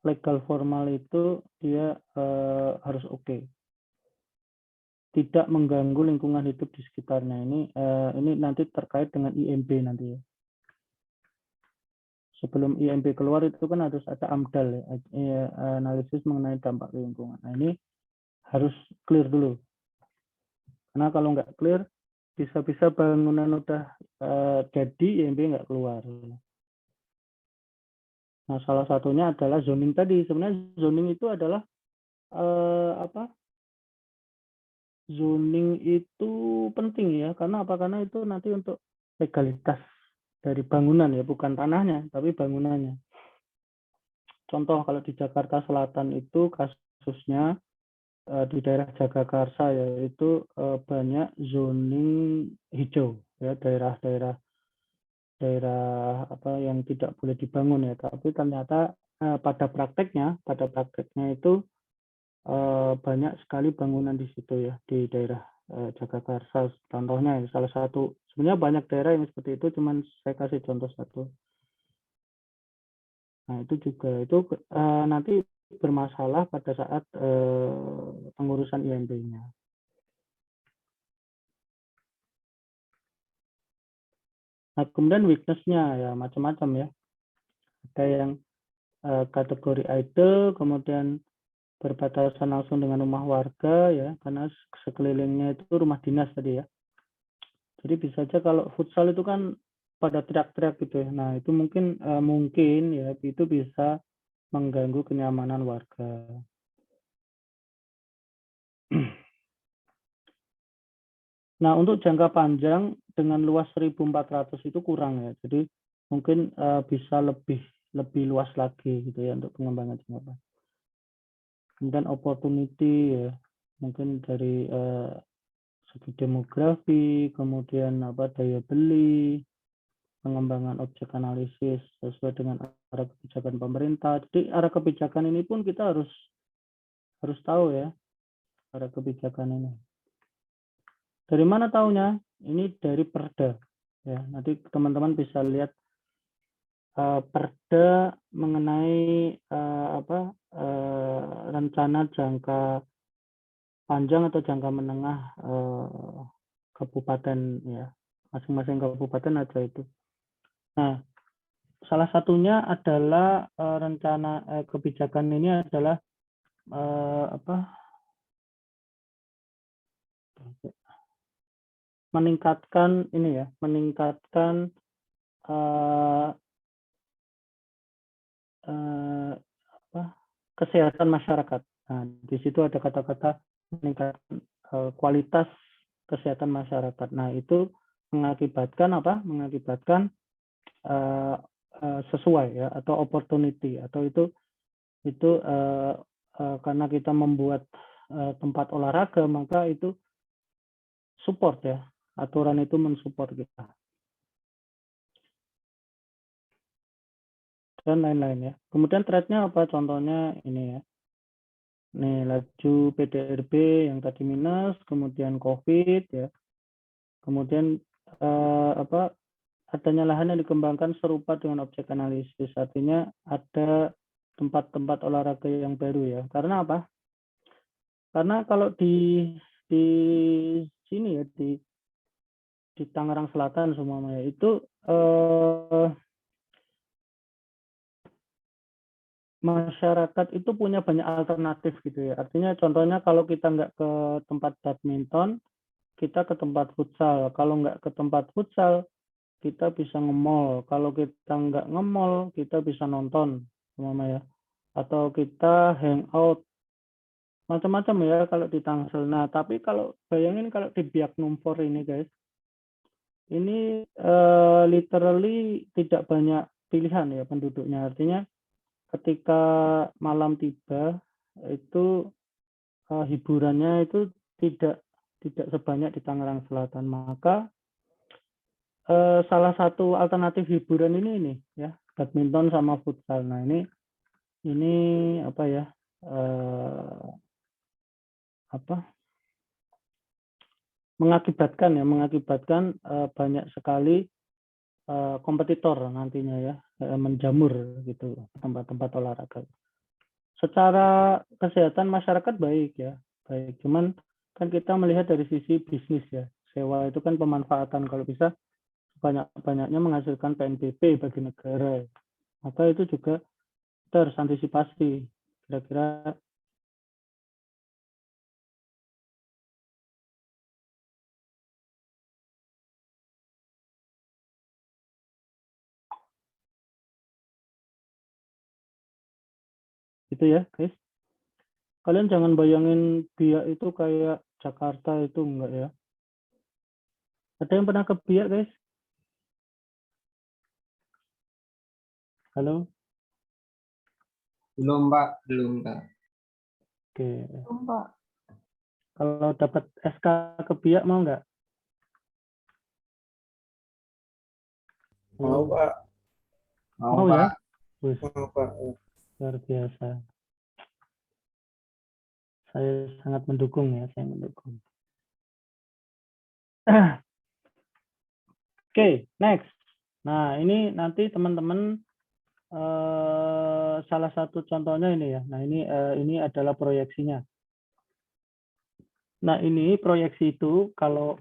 S1: legal formal itu dia harus oke. Tidak mengganggu lingkungan hidup di sekitarnya. Ini nanti terkait dengan IMB nanti ya. Sebelum IMB keluar itu kan harus ada AMDAL ya, analisis mengenai dampak lingkungan. Nah, ini harus clear dulu. Karena kalau nggak clear, bisa-bisa bangunan udah jadi, IMB nggak keluar. Nah, salah satunya adalah zoning tadi. Sebenarnya zoning itu adalah zoning itu penting ya. Karena apa? Karena itu nanti untuk legalitas dari bangunan ya, bukan tanahnya, tapi bangunannya. Contoh kalau di Jakarta Selatan itu kasusnya di daerah Jagakarsa ya, itu banyak zoning hijau ya, daerah apa yang tidak boleh dibangun ya, tapi ternyata pada prakteknya itu banyak sekali bangunan di situ ya, di daerah Jagakarsa contohnya ya, salah satu. Sebenarnya banyak daerah yang seperti itu, cuman saya kasih contoh satu. Nah, itu juga itu nanti bermasalah pada saat pengurusan IMB-nya. Nah, kemudian weakness-nya ya macam-macam ya. Ada yang kategori idle, kemudian berbatasan langsung dengan rumah warga ya, karena sekelilingnya itu rumah dinas tadi ya. Jadi bisa saja kalau futsal itu kan pada teriak-teriak gitu ya. Nah, itu mungkin ya itu bisa mengganggu kenyamanan warga. Nah, untuk jangka panjang dengan luas 1.400 itu kurang ya. Jadi mungkin bisa lebih luas lagi gitu ya untuk pengembangan jangka panjang. Kemudian opportunity ya, mungkin dari segi demografi, kemudian daya beli, pengembangan objek analisis sesuai dengan arah kebijakan pemerintah. Jadi arah kebijakan ini pun kita harus tahu ya, arah kebijakan ini. Dari mana taunya? Ini dari Perda. Ya, nanti teman-teman bisa lihat Perda mengenai rencana jangka panjang atau jangka menengah kabupaten ya, masing-masing kabupaten ada itu. Nah, salah satunya adalah rencana kebijakan ini adalah meningkatkan ini ya, meningkatkan kesehatan masyarakat. Nah, di situ ada kata-kata meningkatkan kualitas kesehatan masyarakat. Nah, itu mengakibatkan apa? Mengakibatkan sesuai ya, atau opportunity, atau itu karena kita membuat tempat olahraga, maka itu support ya, aturan itu mensupport kita dan lain-lain ya. Kemudian threat-nya apa? Contohnya ini ya, Nih, laju PDRB yang tadi minus, kemudian COVID ya. Kemudian adanya lahan yang dikembangkan serupa dengan objek analisis. Artinya ada tempat-tempat olahraga yang baru ya. Karena apa? Karena kalau di sini ya, di Tangerang Selatan semuanya itu masyarakat itu punya banyak alternatif gitu ya. Artinya contohnya kalau kita nggak ke tempat badminton, kita ke tempat futsal. Kalau nggak ke tempat futsal, kita bisa nge-mall. Kalau kita nggak nge-mall, kita bisa nonton, ya. Atau kita hangout. Macam-macam ya kalau di Tangsel. Nah, tapi kalau bayangin kalau di Biak Numfor ini, guys. Ini literally tidak banyak pilihan ya penduduknya. Artinya ketika malam tiba, itu hiburannya itu tidak sebanyak di Tangerang Selatan. Maka salah satu alternatif hiburan ini ya, badminton sama futsal. Nah, ini apa ya? Mengakibatkan banyak sekali kompetitor nantinya ya, menjamur gitu tempat-tempat olahraga. Secara kesehatan masyarakat baik ya, baik. Cuman kan kita melihat dari sisi bisnis ya, sewa itu kan pemanfaatan, kalau bisa banyak-banyaknya menghasilkan PNBP bagi negara. Maka itu juga kita harus antisipasi. Kira-kira itu ya, guys. Kalian jangan bayangin Biak itu kayak Jakarta, itu enggak ya. Ada yang pernah ke Biak, guys? Halo?
S7: Belum, Pak.
S1: Oke.
S8: Belum, Pak.
S1: Kalau dapat SK ke Biak mau nggak?
S17: Mau, Pak.
S1: Mau ya? Wih,
S17: Mau, Pak.
S1: luar biasa. Saya sangat mendukung ya, saya mendukung. Oke, next. Nah, ini nanti teman-teman salah satu contohnya ini ya. Nah, ini adalah proyeksinya. Nah, ini proyeksi itu kalau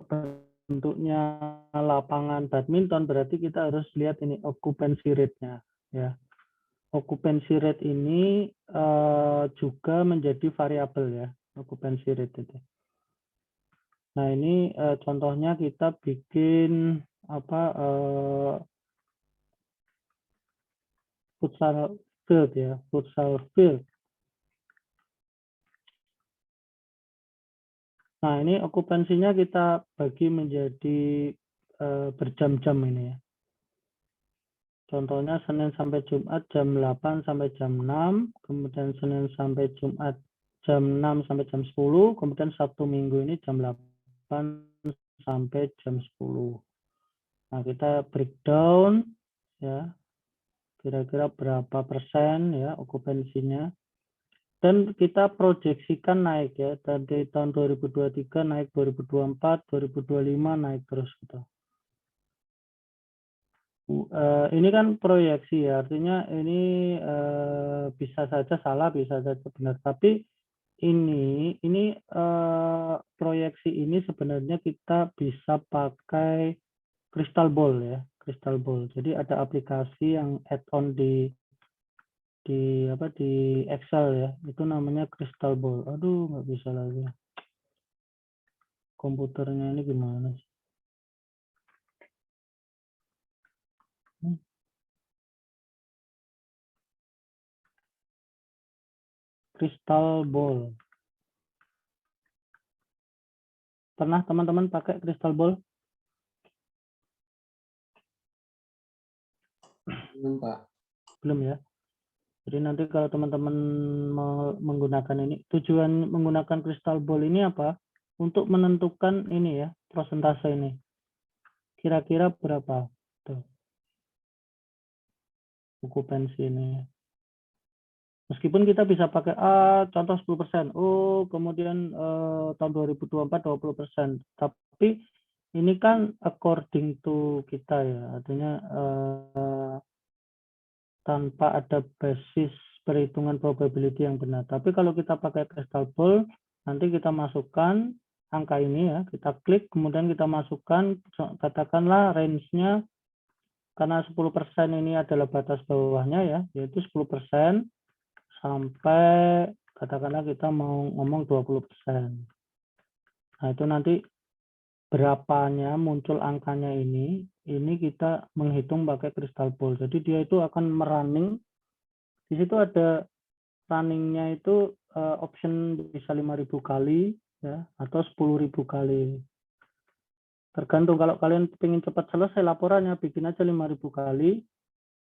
S1: bentuknya lapangan badminton, berarti kita harus lihat ini occupancy rate-nya ya. Occupancy rate ini juga menjadi variabel ya, occupancy rate itu. Nah, ini contohnya kita bikin futsal field ya, futsal field. Nah, ini okupansinya kita bagi menjadi berjam-jam ini ya. Contohnya Senin sampai Jumat jam 8 sampai jam 6, kemudian Senin sampai Jumat jam 6 sampai jam 10, kemudian Sabtu Minggu ini jam 8 sampai jam 10. Nah, kita breakdown ya, kira-kira berapa persen ya okupansinya. Dan kita proyeksikan naik ya, dari tahun 2023 naik 2024, 2025 naik terus gitu. Ini kan proyeksi ya, artinya ini bisa saja salah, bisa saja benar. Tapi ini proyeksi ini sebenarnya kita bisa pakai crystal ball ya, crystal ball. Jadi ada aplikasi yang add-on di Excel ya, itu namanya crystal ball. Aduh, nggak bisa lagi. Komputernya ini gimana sih? Crystal ball. Pernah teman-teman pakai crystal ball?
S7: Belum, Pak.
S1: Belum ya. Jadi nanti kalau teman-teman menggunakan ini, tujuan menggunakan crystal ball ini apa? Untuk menentukan ini ya, persentase ini. Kira-kira berapa? Tuh. Okupansi ini. Meskipun kita bisa pakai contoh 10%, kemudian tahun 2024 20%. Tapi ini kan according to kita ya, artinya tanpa ada basis perhitungan probability yang benar. Tapi kalau kita pakai crystal ball, nanti kita masukkan angka ini ya, kita klik, kemudian kita masukkan, katakanlah range-nya, karena 10% ini adalah batas bawahnya ya, yaitu 10% sampai katakanlah kita mau ngomong 20%. Nah, itu nanti berapanya muncul angkanya ini kita menghitung pakai crystal ball. Jadi dia itu akan merunning. Di situ ada runningnya itu option bisa 5.000 kali ya, atau 10.000 kali. Tergantung, kalau kalian ingin cepat selesai laporannya, bikin aja 5.000 kali.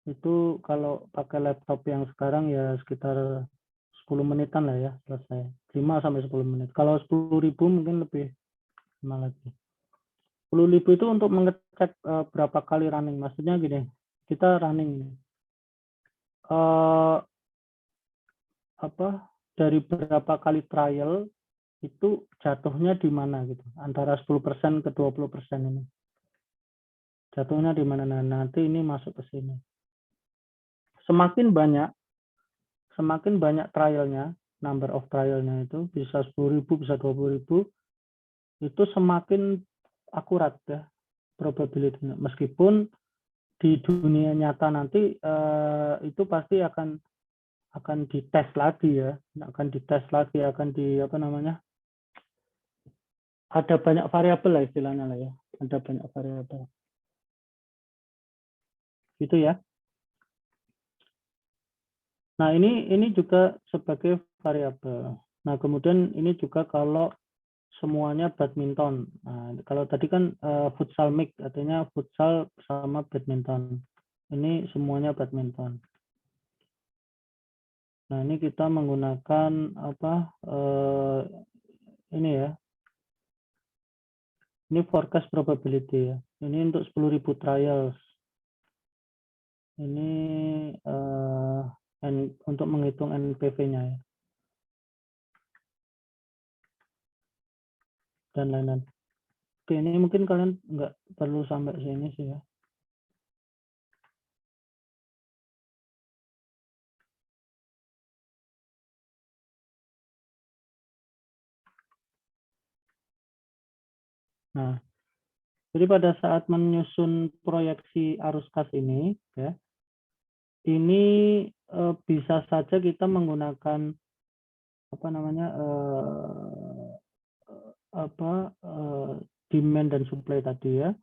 S1: Itu kalau pakai laptop yang sekarang ya sekitar 10 menitan lah ya selesai. 5 sampai 10 menit. Kalau 10.000 mungkin lebih lama lagi. 10.000 itu untuk mengecek berapa kali running. Maksudnya gini, kita running dari berapa kali trial itu jatuhnya di mana gitu. Antara 10% ke 20% ini. Jatuhnya di mana? Nah, nanti ini masuk ke sini. Semakin banyak trialnya, number of trialnya itu bisa 10.000, bisa 20.000, itu semakin akurat ya probability-nya. Meskipun di dunia nyata nanti itu pasti akan dites lagi ya, akan ada banyak variabel lah istilahnya lah ya, ada banyak variabel. Gitu ya. Nah, ini juga sebagai variabel. Nah, kemudian ini juga kalau semuanya badminton. Nah, kalau tadi kan futsal mix, artinya futsal sama badminton. Ini semuanya badminton. Nah, ini kita menggunakan ini ya. Ini forecast probability ya. Ini untuk 10.000 trials. Ini untuk menghitung NPV-nya ya. Dan lain-lain. Oke, ini mungkin kalian nggak perlu sampai sini sih ya. Nah, jadi pada saat menyusun proyeksi arus kas ini, ya, ini bisa saja kita menggunakan demand dan supply tadi ya,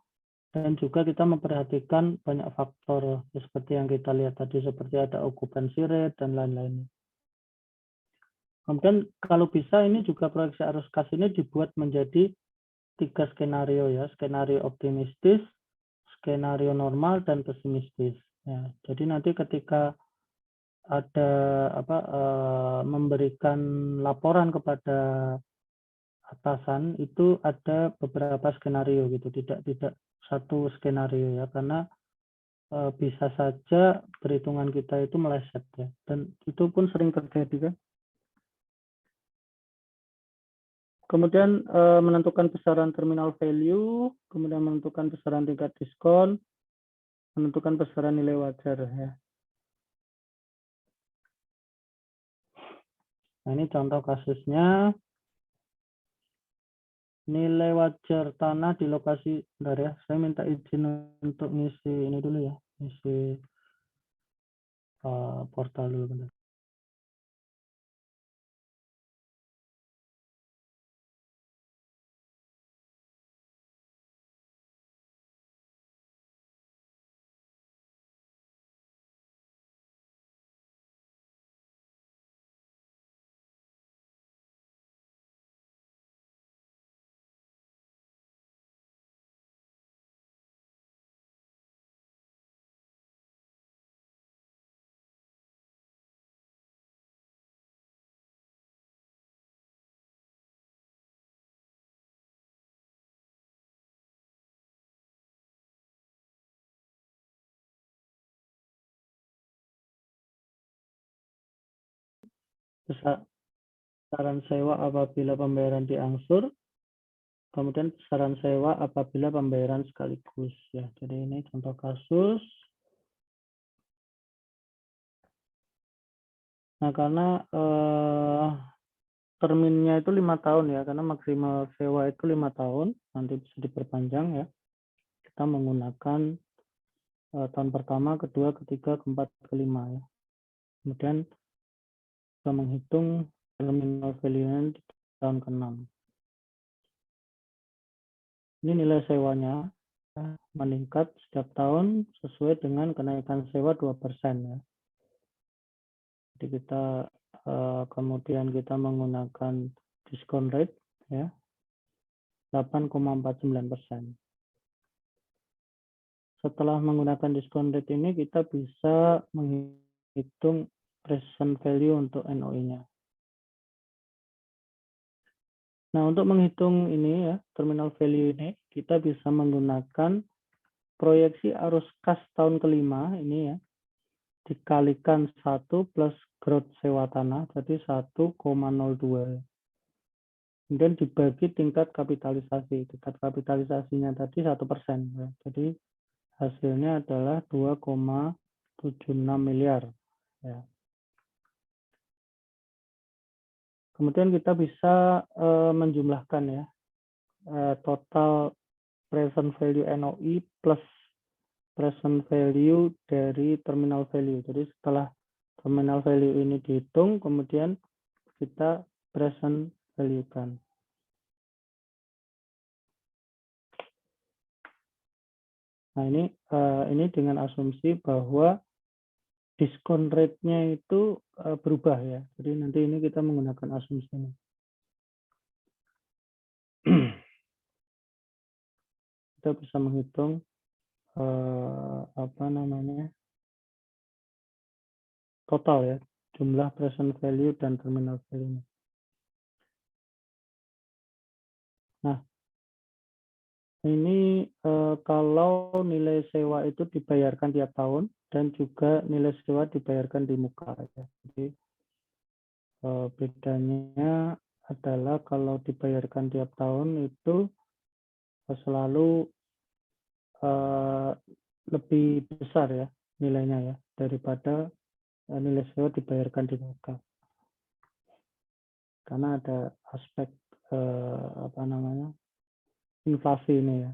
S1: dan juga kita memperhatikan banyak faktor seperti yang kita lihat tadi, seperti ada occupancy rate dan lain-lain. Kemudian kalau bisa ini juga proyeksi arus kas ini dibuat menjadi 3 skenario ya, skenario optimistis, skenario normal, dan pesimistis. Ya, jadi nanti ketika ada memberikan laporan kepada atasan itu ada beberapa skenario gitu, tidak satu skenario ya, karena bisa saja perhitungan kita itu meleset ya, dan itu pun sering terjadi kan. Kemudian menentukan besaran terminal value, kemudian menentukan besaran tingkat diskon, menentukan besaran nilai wajar ya. Nah, ini contoh kasusnya. Nilai wajar tanah di lokasi, bentar ya, saya minta izin untuk ngisi ini dulu ya, ngisi portal dulu bentar. besaran sewa apabila pembayaran diangsur, kemudian besaran sewa apabila pembayaran sekaligus ya. Jadi ini contoh kasus. Nah, karena terminnya itu 5 tahun ya, karena maksimal sewa itu 5 tahun, nanti bisa diperpanjang ya. Kita menggunakan tahun pertama, kedua, ketiga, keempat, kelima ya. Kemudian kita menghitung terminal value di tahun ke-6. Ini nilai sewanya ya, meningkat setiap tahun sesuai dengan kenaikan sewa 2% ya. Jadi kita kemudian kita menggunakan diskon rate ya 8,49%. Setelah menggunakan diskon rate ini kita bisa menghitung present value untuk NOI-nya. Nah, untuk menghitung ini ya, terminal value ini, kita bisa menggunakan proyeksi arus kas tahun kelima ini ya, dikalikan 1 plus growth sewa tanah, jadi 1,02. Kemudian dibagi tingkat kapitalisasi. Tingkat kapitalisasinya tadi 1%. Ya. Jadi hasilnya adalah 2,76 miliar. Ya. Kemudian kita bisa menjumlahkan ya total present value NOI plus present value dari terminal value. Jadi setelah terminal value ini dihitung, kemudian kita present value kan. Nah ini dengan asumsi bahwa diskon rate-nya itu berubah ya. Jadi nanti ini kita menggunakan asumsi ini. Kita bisa menghitung total ya, jumlah present value dan terminal value. Nah, ini kalau nilai sewa itu dibayarkan tiap tahun dan juga nilai sewa dibayarkan di muka ya. Jadi bedanya adalah kalau dibayarkan tiap tahun itu selalu lebih besar ya nilainya ya daripada nilai sewa dibayarkan di muka. Karena ada aspek inflasi ini ya.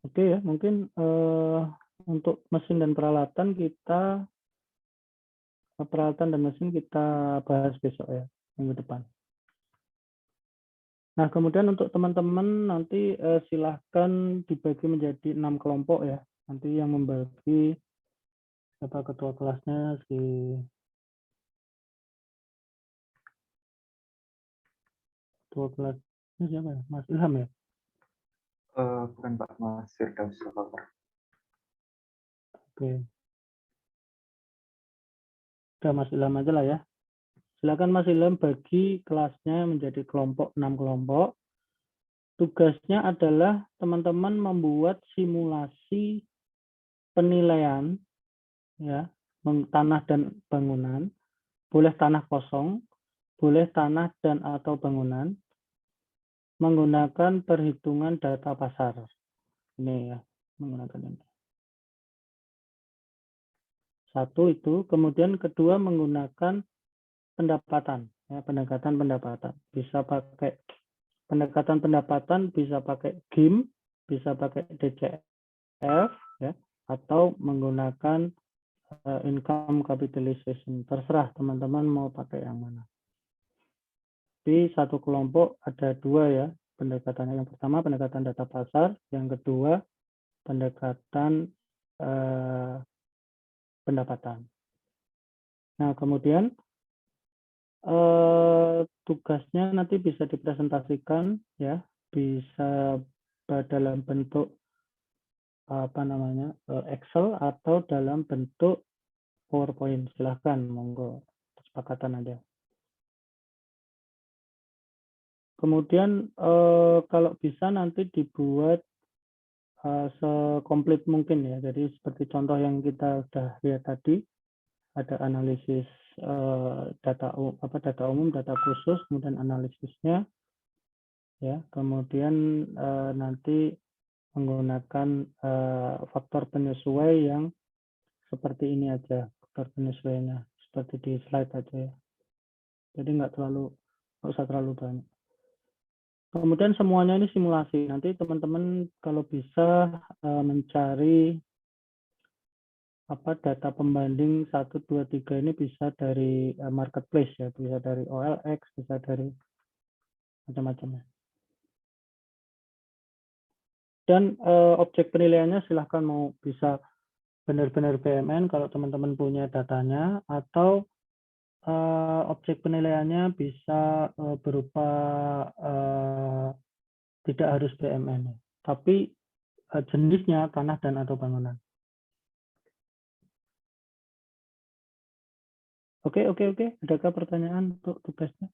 S1: Oke ya, mungkin untuk mesin dan peralatan kita bahas besok ya, minggu depan. Nah, kemudian untuk teman-teman nanti silahkan dibagi menjadi 6 kelompok ya. Nanti yang membagi ketua kelasnya ketua kelasnya siapa ya? Mas Ilham ya?
S2: Bukan Pak, Mas Firdaus.
S1: Oke. Udah Mas Ilham aja lah ya. Silakan Mas Ilham bagi kelasnya menjadi kelompok 6 kelompok. Tugasnya adalah teman-teman membuat simulasi penilaian ya, tanah dan bangunan. Boleh tanah kosong, boleh tanah dan atau bangunan menggunakan perhitungan data pasar. Ini ya, menggunakan ini. Satu itu, kemudian kedua menggunakan pendapatan, ya, pendekatan pendapatan. Bisa pakai pendekatan pendapatan, bisa pakai GIM, bisa pakai DCF, ya, atau menggunakan income capitalization. Terserah teman-teman mau pakai yang mana. Di satu kelompok ada dua ya pendekatannya. Yang pertama pendekatan data pasar, yang kedua pendekatan pendapatan. Nah, kemudian tugasnya nanti bisa dipresentasikan ya, bisa dalam bentuk Excel atau dalam bentuk PowerPoint. Silahkan, monggo kesepakatan aja. Kemudian kalau bisa nanti dibuat sekomplit mungkin ya. Jadi seperti contoh yang kita sudah lihat tadi, ada analisis data umum, data khusus, kemudian analisisnya, ya. Kemudian nanti menggunakan faktor penyesuai yang seperti ini aja, faktor penyesuaiannya seperti di slide aja ya. Jadi nggak usah terlalu banyak. Kemudian semuanya ini simulasi. Nanti teman-teman kalau bisa mencari data pembanding 1, 2, 3 ini bisa dari marketplace ya, bisa dari OLX, bisa dari macam-macam ya. Dan objek penilaiannya silahkan mau bisa benar-benar BMN kalau teman-teman punya datanya, atau objek penilaiannya bisa berupa tidak harus BMN, tapi jenisnya tanah dan atau bangunan. Oke. Adakah pertanyaan untuk tugasnya?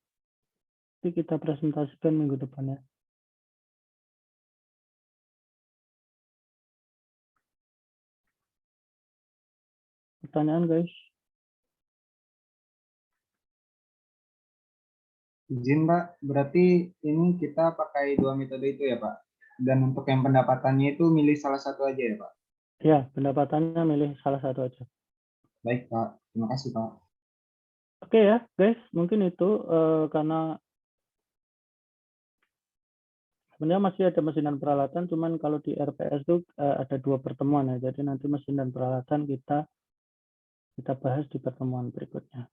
S1: Nanti kita presentasikan minggu depan ya. Pertanyaan guys?
S17: Izin Pak, berarti ini kita pakai 2 metode itu ya Pak? Dan untuk yang pendapatannya itu milih salah satu aja ya Pak?
S1: Ya, pendapatannya milih salah satu aja.
S17: Baik Pak, terima kasih Pak.
S1: Oke ya guys, mungkin itu karena sebenarnya masih ada mesin dan peralatan, cuman kalau di RPS itu ada 2 pertemuan ya, jadi nanti mesin dan peralatan kita bahas di pertemuan berikutnya.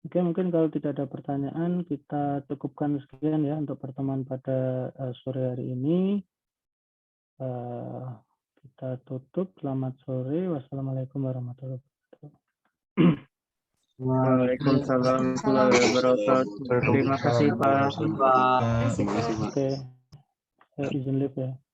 S1: Oke, mungkin kalau tidak ada pertanyaan, kita cukupkan sekian ya untuk pertemuan pada sore hari ini. Kita tutup. Selamat sore. Wassalamualaikum warahmatullahi wabarakatuh.
S13: Waalaikumsalam warahmatullahi wabarakatuh. Terima kasih Pak.
S1: Oke, saya izin live ya.